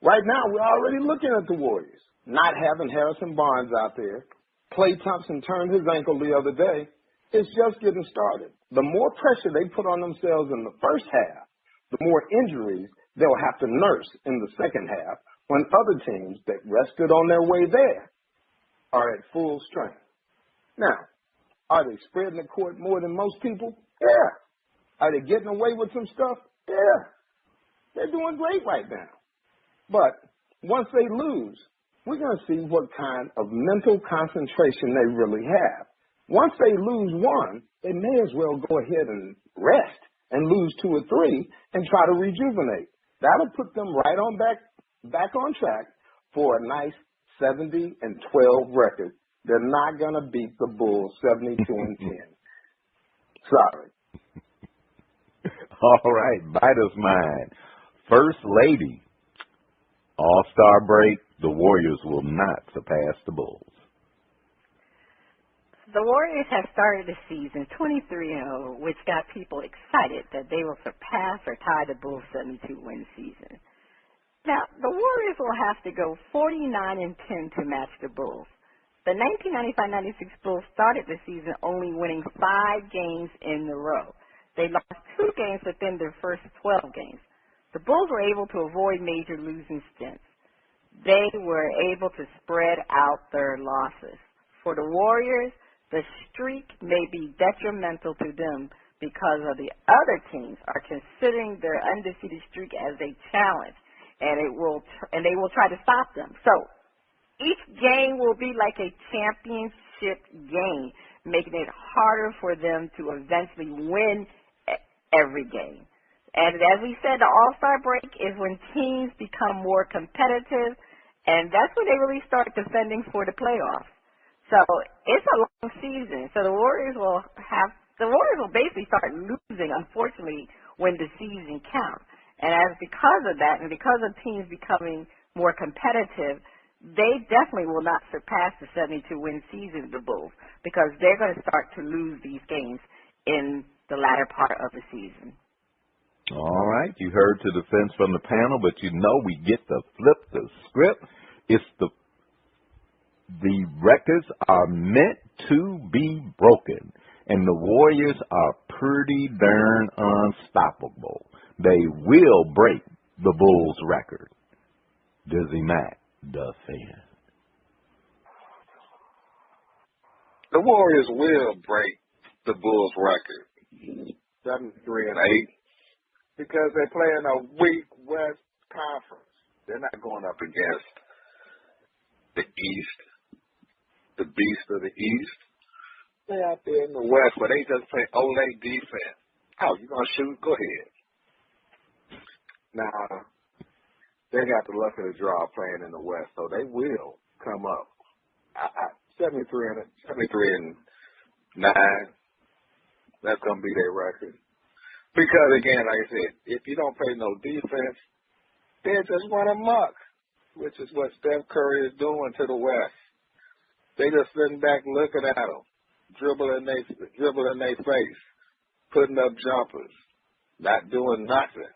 Right now, we're already looking at the Warriors not having Harrison Barnes out there. Klay Thompson turned his ankle the other day. It's just getting started. The more pressure they put on themselves in the first half, the more injuries they'll have to nurse in the second half when other teams that rested on their way there are at full strength. Now, are they spreading the court more than most people? Yeah. Are they getting away with some stuff? Yeah. They're doing great right now. But once they lose, we're going to see what kind of mental concentration they really have. Once they lose one, they may as well go ahead and rest and lose 2 or 3 and try to rejuvenate. That'll put them right on back on track for a nice 70-12 record. They're not going to beat the Bulls 72-10. Sorry. All right, Midas Mind. First Lady. All-Star break. The Warriors will not surpass the Bulls. The Warriors have started the season 23-0, which got people excited that they will surpass or tie the Bulls' 72-win season. Now, the Warriors will have to go 49-10 to match the Bulls. The 1995-96 Bulls started the season only winning 5 games in a row. They lost 2 games within their first 12 games. The Bulls were able to avoid major losing stints. They were able to spread out their losses. For the Warriors, the streak may be detrimental to them because of the other teams are considering their undefeated streak as a challenge, and they will try to stop them. So each game will be like a championship game, making it harder for them to eventually win every game. And as we said, the All-Star break is when teams become more competitive, and that's when they really start defending for the playoffs. So it's a long season. So the Warriors will basically start losing, unfortunately, when the season counts. And because of that, and because of teams becoming more competitive, they definitely will not surpass the 72-win season of the Bulls because they're going to start to lose these games in the latter part of the season. All right, you heard to defense from the panel, but you know we get to flip the script. It's the records are meant to be broken, and the Warriors are pretty darn unstoppable. They will break the Bulls' record. Dizzie Mac, the fan. The Warriors will break the Bulls' record, 73-8, because they're playing a weak West Conference. They're not going up against the East, the beast of the East. They're out there in the West, where they just play Olay defense. Oh, you going to shoot? Go ahead. Now, they got the luck of the draw playing in the West, so they will come up. 73-9, that's going to be their record. Because, again, like I said, if you don't play no defense, they just run amok, which is what Steph Curry is doing to the West. They just sitting back looking at them, dribbling their face, putting up jumpers, not doing nothing.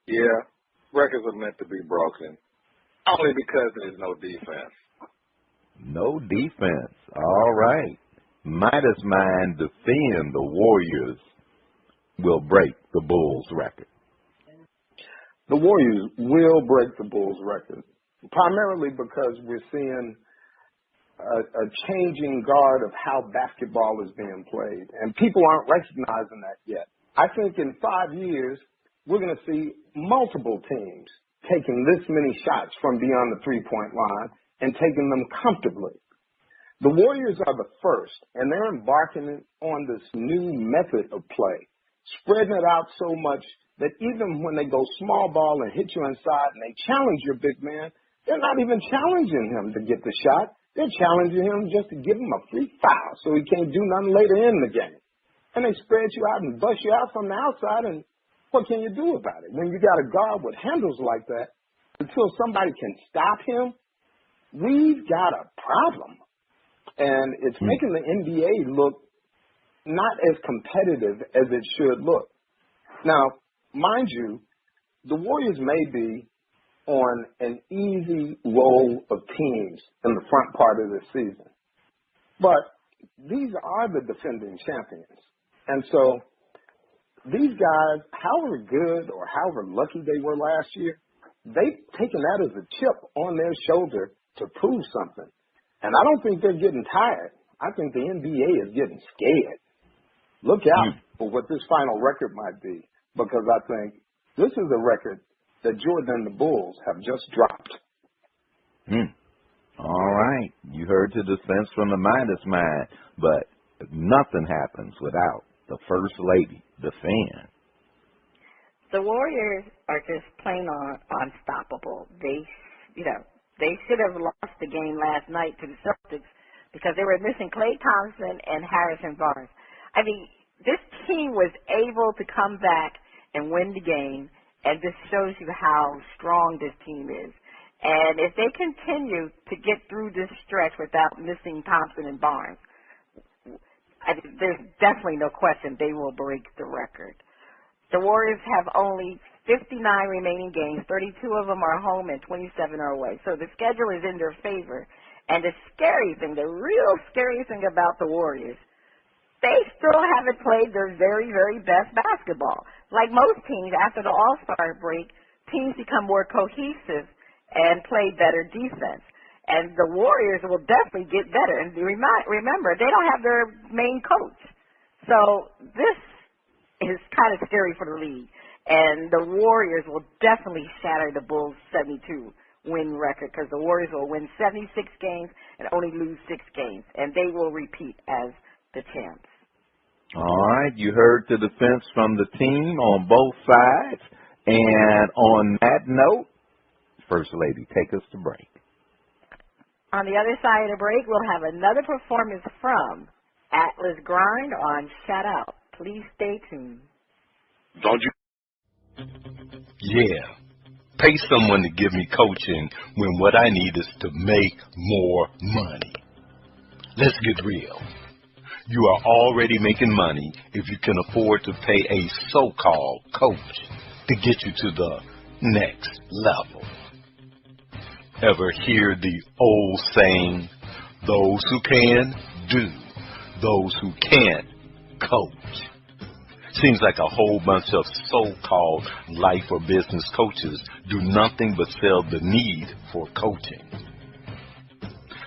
Yeah, records are meant to be broken, only because there's no defense. No defense. All right. Midas Mind defend the Warriors will break the Bulls' record. The Warriors will break the Bulls' record, primarily because we're seeing a changing guard of how basketball is being played, and people aren't recognizing that yet. I think in 5 years, we're going to see multiple teams taking this many shots from beyond the three-point line and taking them comfortably. The Warriors are the first, and they're embarking on this new method of play, spreading it out so much that even when they go small ball and hit you inside and they challenge your big man, they're not even challenging him to get the shot. They're challenging him just to give him a free foul so he can't do nothing later in the game. And they spread you out and bust you out from the outside, and what can you do about it? When you got a guard with handles like that, until somebody can stop him, we've got a problem. And it's making the NBA look not as competitive as it should look. Now, mind you, the Warriors may be on an easy roll of teams in the front part of the season. But these are the defending champions. And so these guys, however good or however lucky they were last year, they've taken that as a chip on their shoulder to prove something. And I don't think they're getting tired. I think the NBA is getting scared. Look out for what this final record might be, because I think this is a record that Jordan and the Bulls have just dropped. All right. You heard the defense from the Midas Mind, but nothing happens without the First Lady defend. The Warriors are just plain unstoppable. They should have lost the game last night to the Celtics because they were missing Klay Thompson and Harrison Barnes. I mean, this team was able to come back and win the game, and this shows you how strong this team is. And if they continue to get through this stretch without missing Thompson and Barnes, there's definitely no question they will break the record. The Warriors have only 59 remaining games. 32 of them are home and 27 are away. So the schedule is in their favor. And the scary thing, the real scary thing about the Warriors, they still haven't played their very, very best basketball. Like most teams, after the All-Star break, teams become more cohesive and play better defense. And the Warriors will definitely get better. And remember, they don't have their main coach. So this is kind of scary for the league. And the Warriors will definitely shatter the Bulls' 72-win record because the Warriors will win 76 games and only lose 6 games. And they will repeat as the champs. All right. You heard the defense from the team on both sides. And on that note, First Lady, take us to break. On the other side of the break, we'll have another performance from Atlas Grind on Shout Out. Please stay tuned. Don't you? Yeah. Pay someone to give me coaching when what I need is to make more money. Let's get real. You are already making money if you can afford to pay a so-called coach to get you to the next level. Ever hear the old saying, those who can, do. Those who can't, coach. Seems like a whole bunch of so-called life or business coaches do nothing but sell the need for coaching.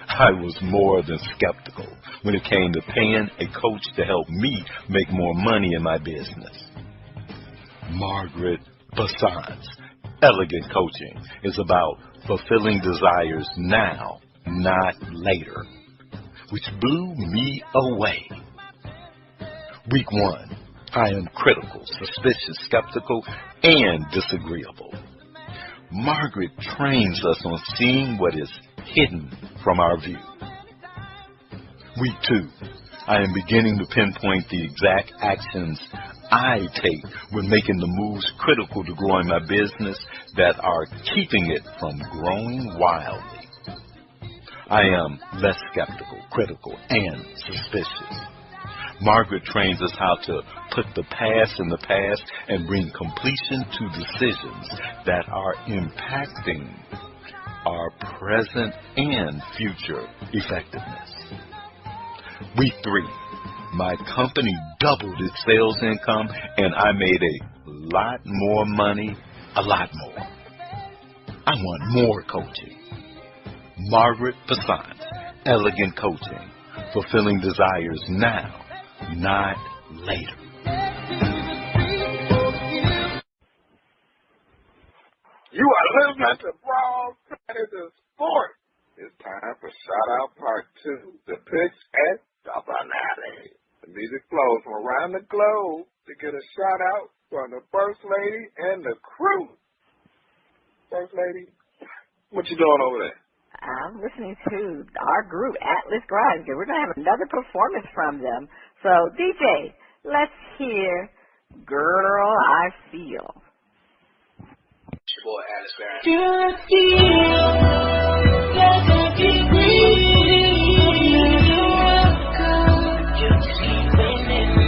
I was more than skeptical when it came to paying a coach to help me make more money in my business. Margaret Bassant's Elegant Coaching is about fulfilling desires now, not later, which blew me away. Week 1, I am critical, suspicious, skeptical, and disagreeable. Margaret trains us on seeing what is hidden from our view. Week 2, I am beginning to pinpoint the exact actions I take when making the moves critical to growing my business that are keeping it from growing wildly. I am less skeptical, critical, and suspicious. Margaret trains us how to put the past in the past and bring completion to decisions that are impacting our present and future effectiveness. Week 3, my company doubled its sales income and I made a lot more money, a lot more. I want more coaching. Margaret Bassant, Elegant Coaching, fulfilling desires now, not later. You are listening to Panties and Sports. It's time for Shout Out Part 2, the pitch and the finale. The music flows from around the globe to get a shout out from the First Lady and the crew. First Lady, what you doing over there? I'm listening to our group, Atlas Grind. We're going to have another performance from them. So, DJ, let's hear Girl I Feel. It's your boy, Atlas Grind. You see women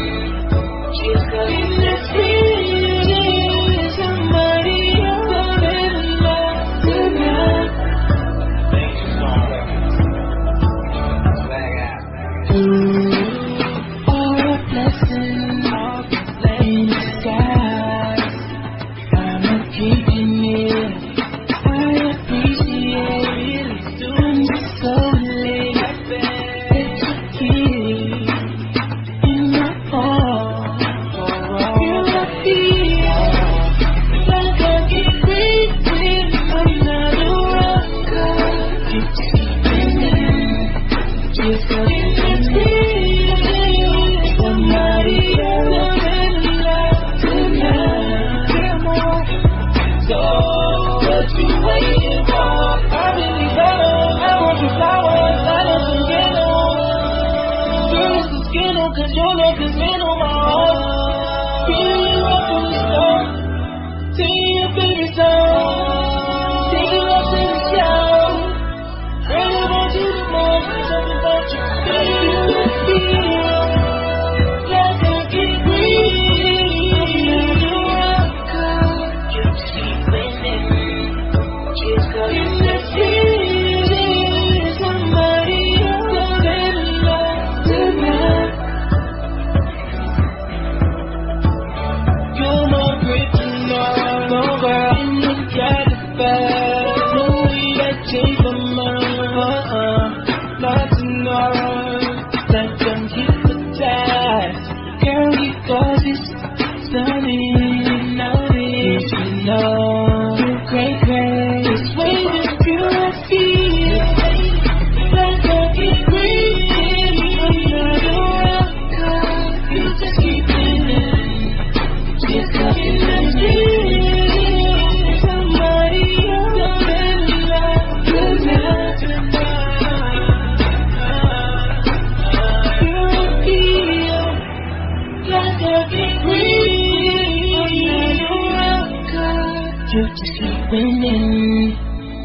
winning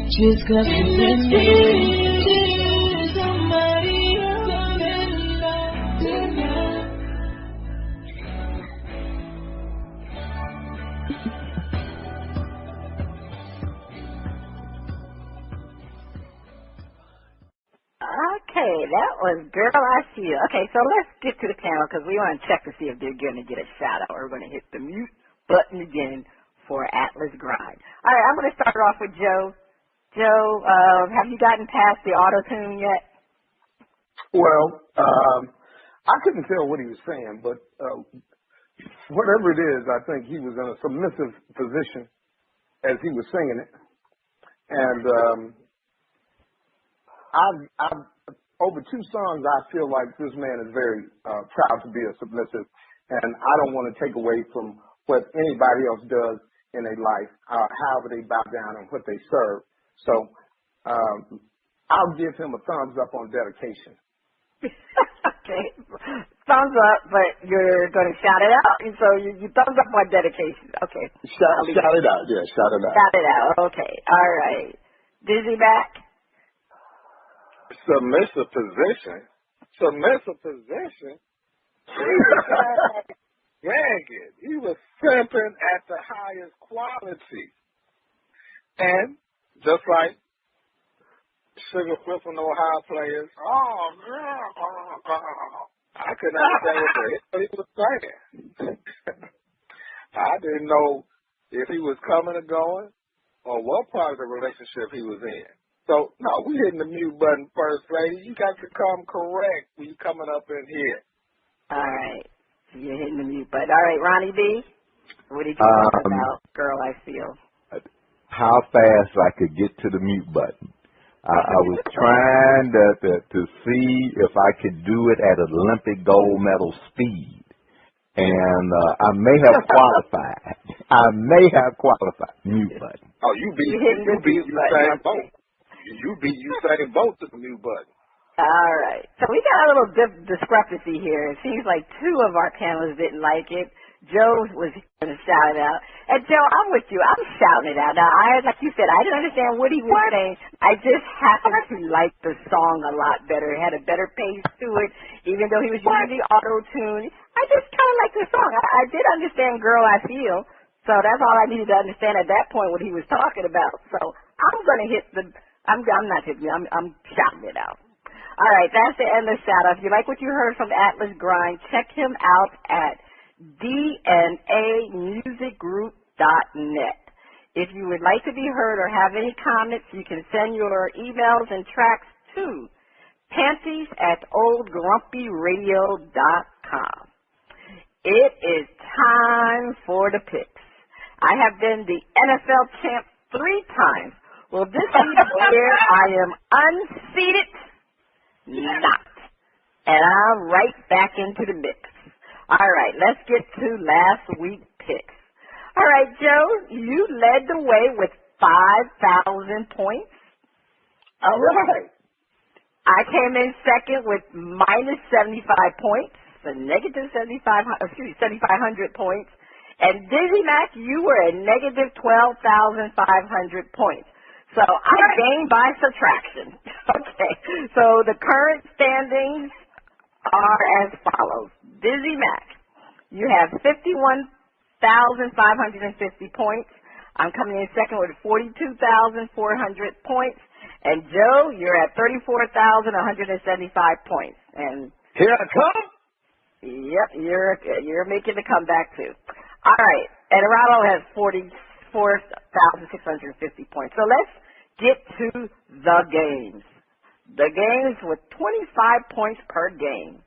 just 'cause you're winning. Somebody else tonight. Okay, that was Girl I See You. Okay, so let's get to the panel because we want to check to see if they're going to get a shout out. We're going to hit the mute button again for Atlas Grind. All right, I'm going to start off with Joe. Joe, have you gotten past the auto-tune yet? Well, I couldn't tell what he was saying, but whatever it is, I think he was in a submissive position as he was singing it. And I've over 2 songs, I feel like this man is very proud to be a submissive, and I don't want to take away from what anybody else does in their life, however they bow down and what they serve. So I'll give him a thumbs up on dedication. Okay, thumbs up, but you're going to shout it out. So you thumbs up on dedication. Okay. Shout it out. Yeah, shout it out. Shout it out. Okay. All right. Dizzie Mac. Submissive position. He was ragged. He was simping at the highest quality. And just like Sugar Flip from the Ohio players, oh, girl, I couldn't understand what he was saying. I didn't know if he was coming or going or what part of the relationship he was in. So, no, we hitting the mute button first, lady. You got to come correct when you coming up in here. All right. So you're hitting the mute button. All right, Ronnie B., what did you think about Girl I Feel? How fast I could get to the mute button. I was trying to see if I could do it at Olympic gold medal speed. And I may have qualified. Mute button. Oh, you beat Usain Bolt. You beat Usain Bolt to the mute button. All right. So we got a little discrepancy here. It seems like 2 of our panelists didn't like it. Joe was going to shout it out. And Joe, I'm with you. I'm shouting it out. Now, like you said, I didn't understand what he was saying. I just happened to like the song a lot better. It had a better pace to it, even though he was using the auto-tune. I just kind of like the song. I did understand Girl I Feel. So that's all I needed to understand at that point what he was talking about. So I'm going to hit I'm not hitting it. I'm shouting it out. All right, that's the end of the shout out. If you like what you heard from Atlas Grind, check him out at dnamusicgroup.net. If you would like to be heard or have any comments, you can send your emails and tracks to panties@oldgrumpyradio.com. It is time for the picks. I have been the NFL champ 3 times. Well, this week where I am unseated, not. And I'm right back into the mix. All right, let's get to last week's picks. All right, Joe, you led the way with 5,000 points. All right. I came in second with minus 75 points, so negative 7,500 points. And Dizzie Mac, you were at negative 12,500 points. So I gained by subtraction. Okay, so the current standings are as follows. Dizzie Mac, you have 51,550 points. I'm coming in second with 42,400 points. And Joe, you're at 34,175 points. And here I come. Yep, you're making the comeback too. All right, and Arado has 44,650 points. So let's get to the games. The games with 25 points per game.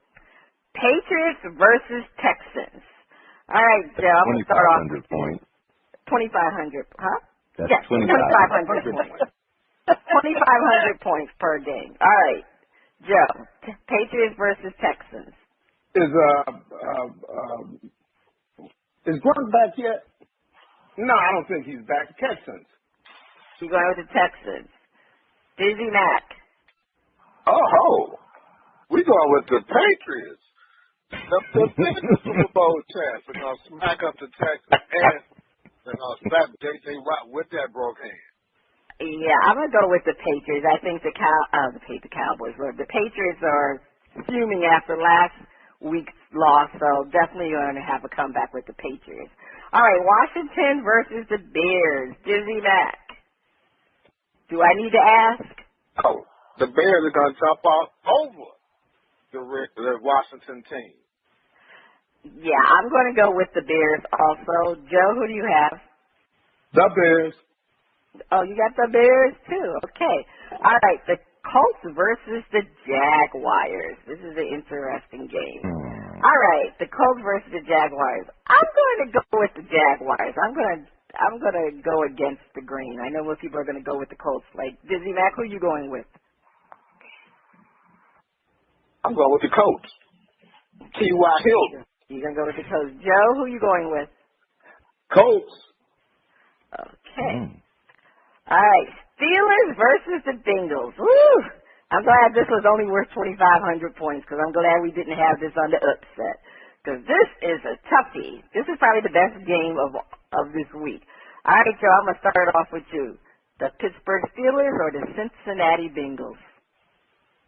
Patriots versus Texans. All right, Joe, I'm going to start off. 2,500 points. 2,500, huh? That's yes, 2,500 points. 2,500 points per game. All right, Joe, Patriots versus Texans. Is Gronk back yet? No, I don't think he's back. Texans. You going with the Texans. Dizzie Mac. Oh, we going with the Patriots. The Super Bowl champs are going to smack up the Texans. And They're going to slap J.J. Watt with that broke hand. Yeah, I'm gonna go with the Patriots. I think the Cowboys. But the Patriots are fuming after last week's loss, so definitely going to have a comeback with the Patriots. All right, Washington versus the Bears. Dizzie Mac. Do I need to ask? Oh, the Bears are going to jump off over the Washington team. Yeah, I'm going to go with the Bears also. Joe, who do you have? The Bears. Oh, you got the Bears too. Okay. All right, the Colts versus the Jaguars. This is an interesting game. All right, the Colts versus the Jaguars. I'm going to go with the Jaguars. I'm going to go against the grain. I know most people are going to go with the Colts. Like Dizzie Mac, who are you going with? I'm going with the Colts. T.Y. Hilton. You're going to go with the Colts. Joe, who are you going with? Colts. Okay. All right, Steelers versus the Bengals. Woo! I'm glad this was only worth 2,500 points because I'm glad we didn't have this on the upset because this is a toughie. This is probably the best game of this week. All right, Joe, I'm going to start off with you. The Pittsburgh Steelers or the Cincinnati Bengals?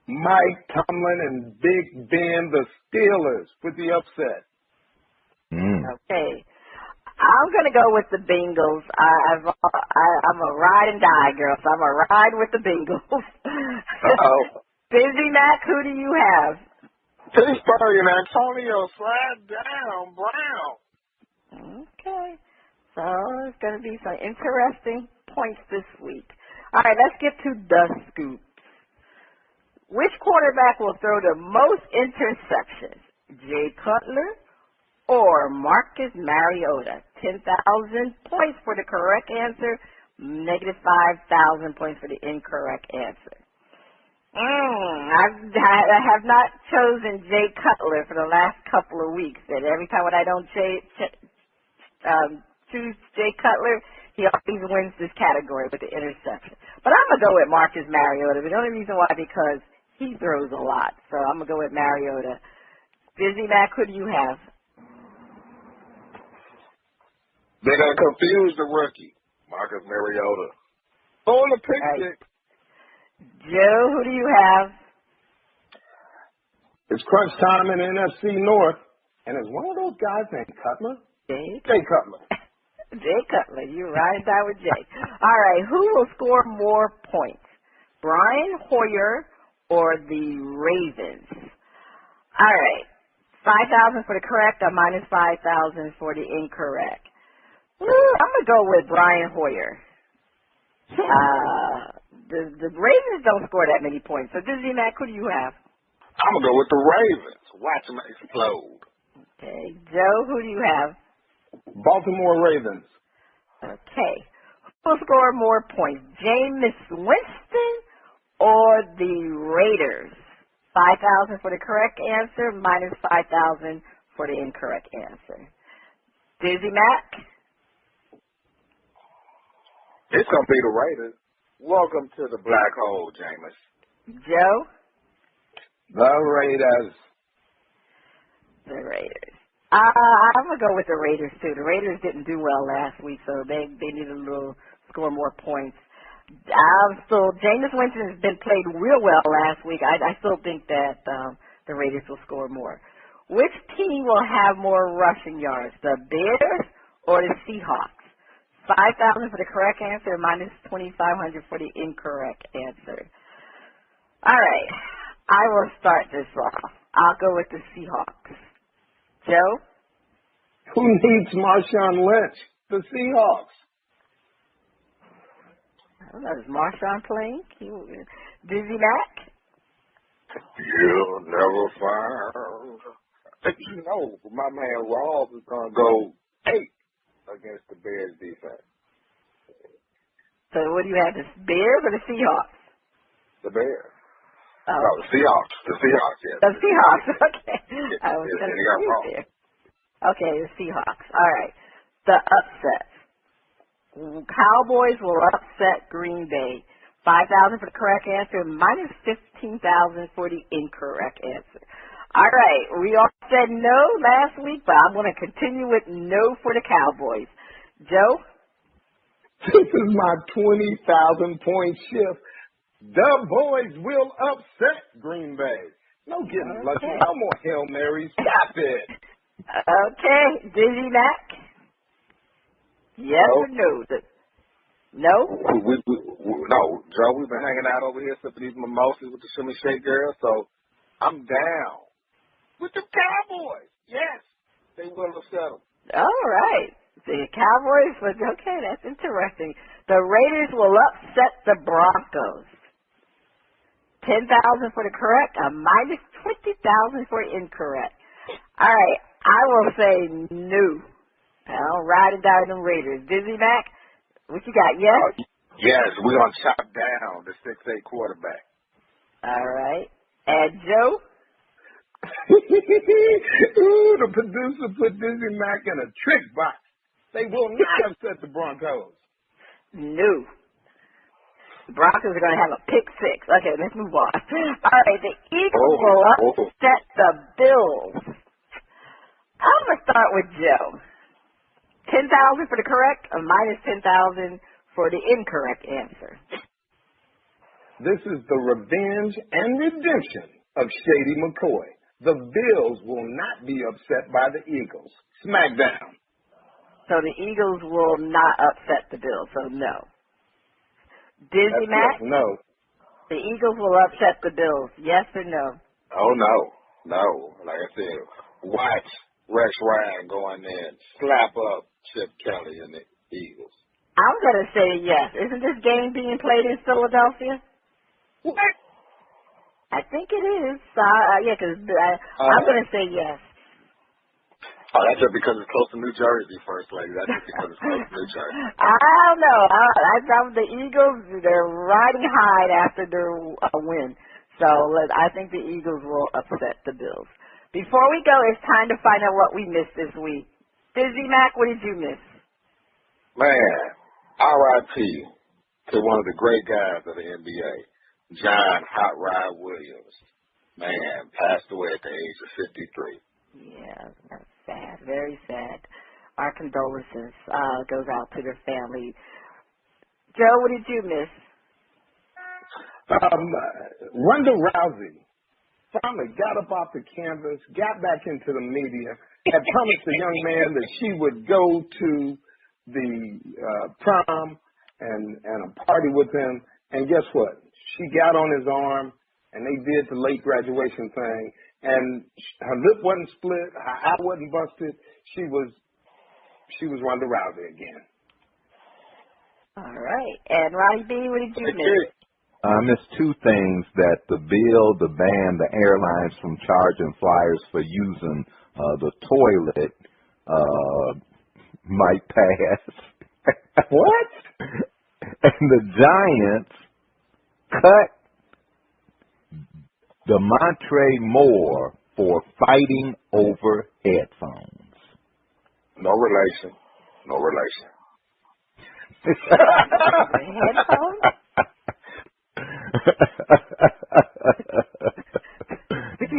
Mike Tomlin and Big Ben, the Steelers, with the upset. Okay. I'm going to go with the Bengals. I'm a ride and die, girl, so I'm going to ride with the Bengals. Dizzie Mac, who do you have? Pittsburgh and Antonio slide down, Brown. Okay. So it's going to be some interesting points this week. All right, let's get to the scoops. Which quarterback will throw the most interceptions? Jay Cutler or Marcus Mariota? 10,000 points for the correct answer, negative 5,000 points for the incorrect answer. I have not chosen Jay Cutler for the last couple of weeks. And every time when I don't choose Jay Cutler, he always wins this category with the interception. But I'm going to go with Marcus Mariota. The only reason why, because he throws a lot. So I'm going to go with Mariota. Dizzie Mac, who do you have? They're going to confuse the rookie, Marcus Mariota. On the pick six. Joe, who do you have? It's crunch time in the NFC North, and it's one of those guys named Cutler. Jay Cutler. Jay Cutler. You ride and die with Jay. All right, who will score more points? Brian Hoyer or the Ravens? All right, 5,000 for the correct or minus 5,000 for the incorrect. I'm going to go with Brian Hoyer. The Ravens don't score that many points. So, Dizzie Mac, who do you have? I'm going to go with the Ravens. Watch them explode. Okay. Joe, who do you have? Baltimore Ravens. Okay. Who will score more points? Jameis Winston or the Raiders? 5,000 for the correct answer, minus 5,000 for the incorrect answer. Dizzie Mac? It's going to be the Raiders. Welcome to the black hole, Jameis. Joe? The Raiders. The Raiders. I'm going to go with the Raiders, too. The Raiders didn't do well last week, so they need a little score more points. Jameis Winston has been played real well last week. I still think that the Raiders will score more. Which team will have more rushing yards, the Bears or the Seahawks? 5,000 for the correct answer, minus 2,500 for the incorrect answer. All right, I will start this off. I'll go with the Seahawks. Joe? Who needs Marshawn Lynch? The Seahawks. I don't know. Is Marshawn playing? Dizzie Mac? You'll never find. You know, my man Ross is going to go 8 against the Bears defense. So what do you have, the Bears or the Seahawks? The Bears. Oh. No, the Seahawks. The Seahawks, yes. The Seahawks, okay. I was confused there. Okay, the Seahawks. All right. The upsets. Cowboys will upset Green Bay. 5,000 for the correct answer, minus 15,000 for the incorrect answer. All right, we all said no last week, but I'm going to continue with no for the Cowboys. Joe? This is my 20,000-point shift. The boys will upset Green Bay. No getting lucky. No more Hail Marys. Stop it. Okay. Dizzie Mac? Yes or no? No? No, Joe, we've been hanging out over here sipping these mimosas with the Shimmy Shake Girls, so I'm down. With the Cowboys. Yes. They will upset them. All right. The Cowboys was okay. That's interesting. The Raiders will upset the Broncos. 10,000 for the correct, a minus 20,000 for incorrect. All right. I will say no. I'll ride and die them Raiders. Dizzie Mac, what you got? Yes. Yes, we're gonna chop down the 6'8" quarterback. All right. And Joe. Ooh, the producer put Dizzie Mac in a trick box. They will not upset the Broncos. No. The Broncos are going to have a pick six. Okay, let's move on. All right, the Eagles will upset the Bills. I'm going to start with Joe. 10,000 for the correct, or minus 10,000 for the incorrect answer. This is the revenge and redemption of Shady McCoy. The Bills will not be upset by the Eagles. Smackdown. So the Eagles will not upset the Bills, so no. Dizzie Mac? No. The Eagles will upset the Bills, yes or no? Oh, no. No. Like I said, watch Rex Ryan go in there and slap up Chip Kelly and the Eagles. I'm going to say yes. Isn't this game being played in Philadelphia? What? I think it is. Yeah, because I'm going to say yes. Oh, that's just because it's close to New Jersey, First Lady. That's just because it's close to New Jersey. I don't know. The Eagles, they're riding high after their win. So I think the Eagles will upset the Bills. Before we go, it's time to find out what we missed this week. Dizzie Mac, what did you miss? Man, R.I.P. to one of the great guys of the NBA, John Hot Rod Williams. Man, passed away at the age of 53. Yeah, that's sad. Very sad. Our condolences goes out to their family. Joe, what did you miss? Ronda Rousey finally got up off the canvas, got back into the media, had promised the young man that she would go to the prom and a party with him. And guess what? She got on his arm, and they did the late graduation thing. And her lip wasn't split, her eye wasn't busted. She was Ronda Rousey again. All right. And Ronnie B, what did you miss? I missed two things: that the bill, the ban, the airlines from charging flyers for using the toilet might pass. What? And the Giants cut the Montre Moore for fighting over headphones. No relation. No relation. Headphones?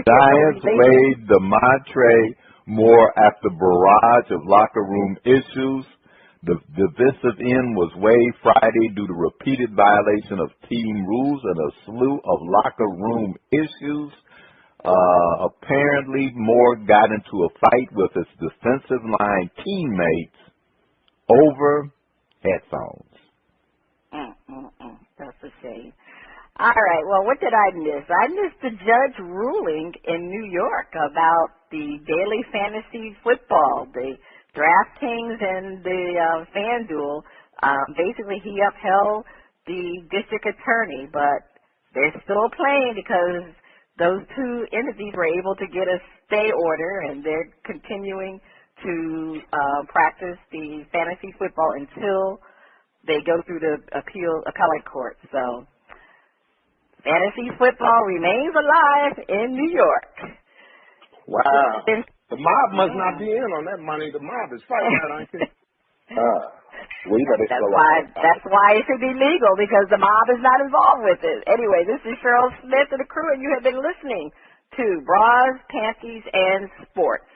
Giants waived the Montre Moore after barrage of locker room issues. The divisive end was waived Friday due to repeated violation of team rules and a slew of locker room issues. Apparently, Moore got into a fight with his defensive line teammates over headphones. That's a shame. All right, well, what did I miss? I missed the judge ruling in New York about the daily fantasy football, the DraftKings and the FanDuel. Basically, he upheld the district attorney, but they're still playing because those two entities were able to get a stay order, and they're continuing to practice the fantasy football until they go through the appellate court. So fantasy football remains alive in New York. Wow. The mob must not be in on that money. The mob is fighting that, aren't they? That's why it should be legal, because the mob is not involved with it. Anyway, this is Cheryl Smith and the crew, and you have been listening to Bras, Panties, and Sports.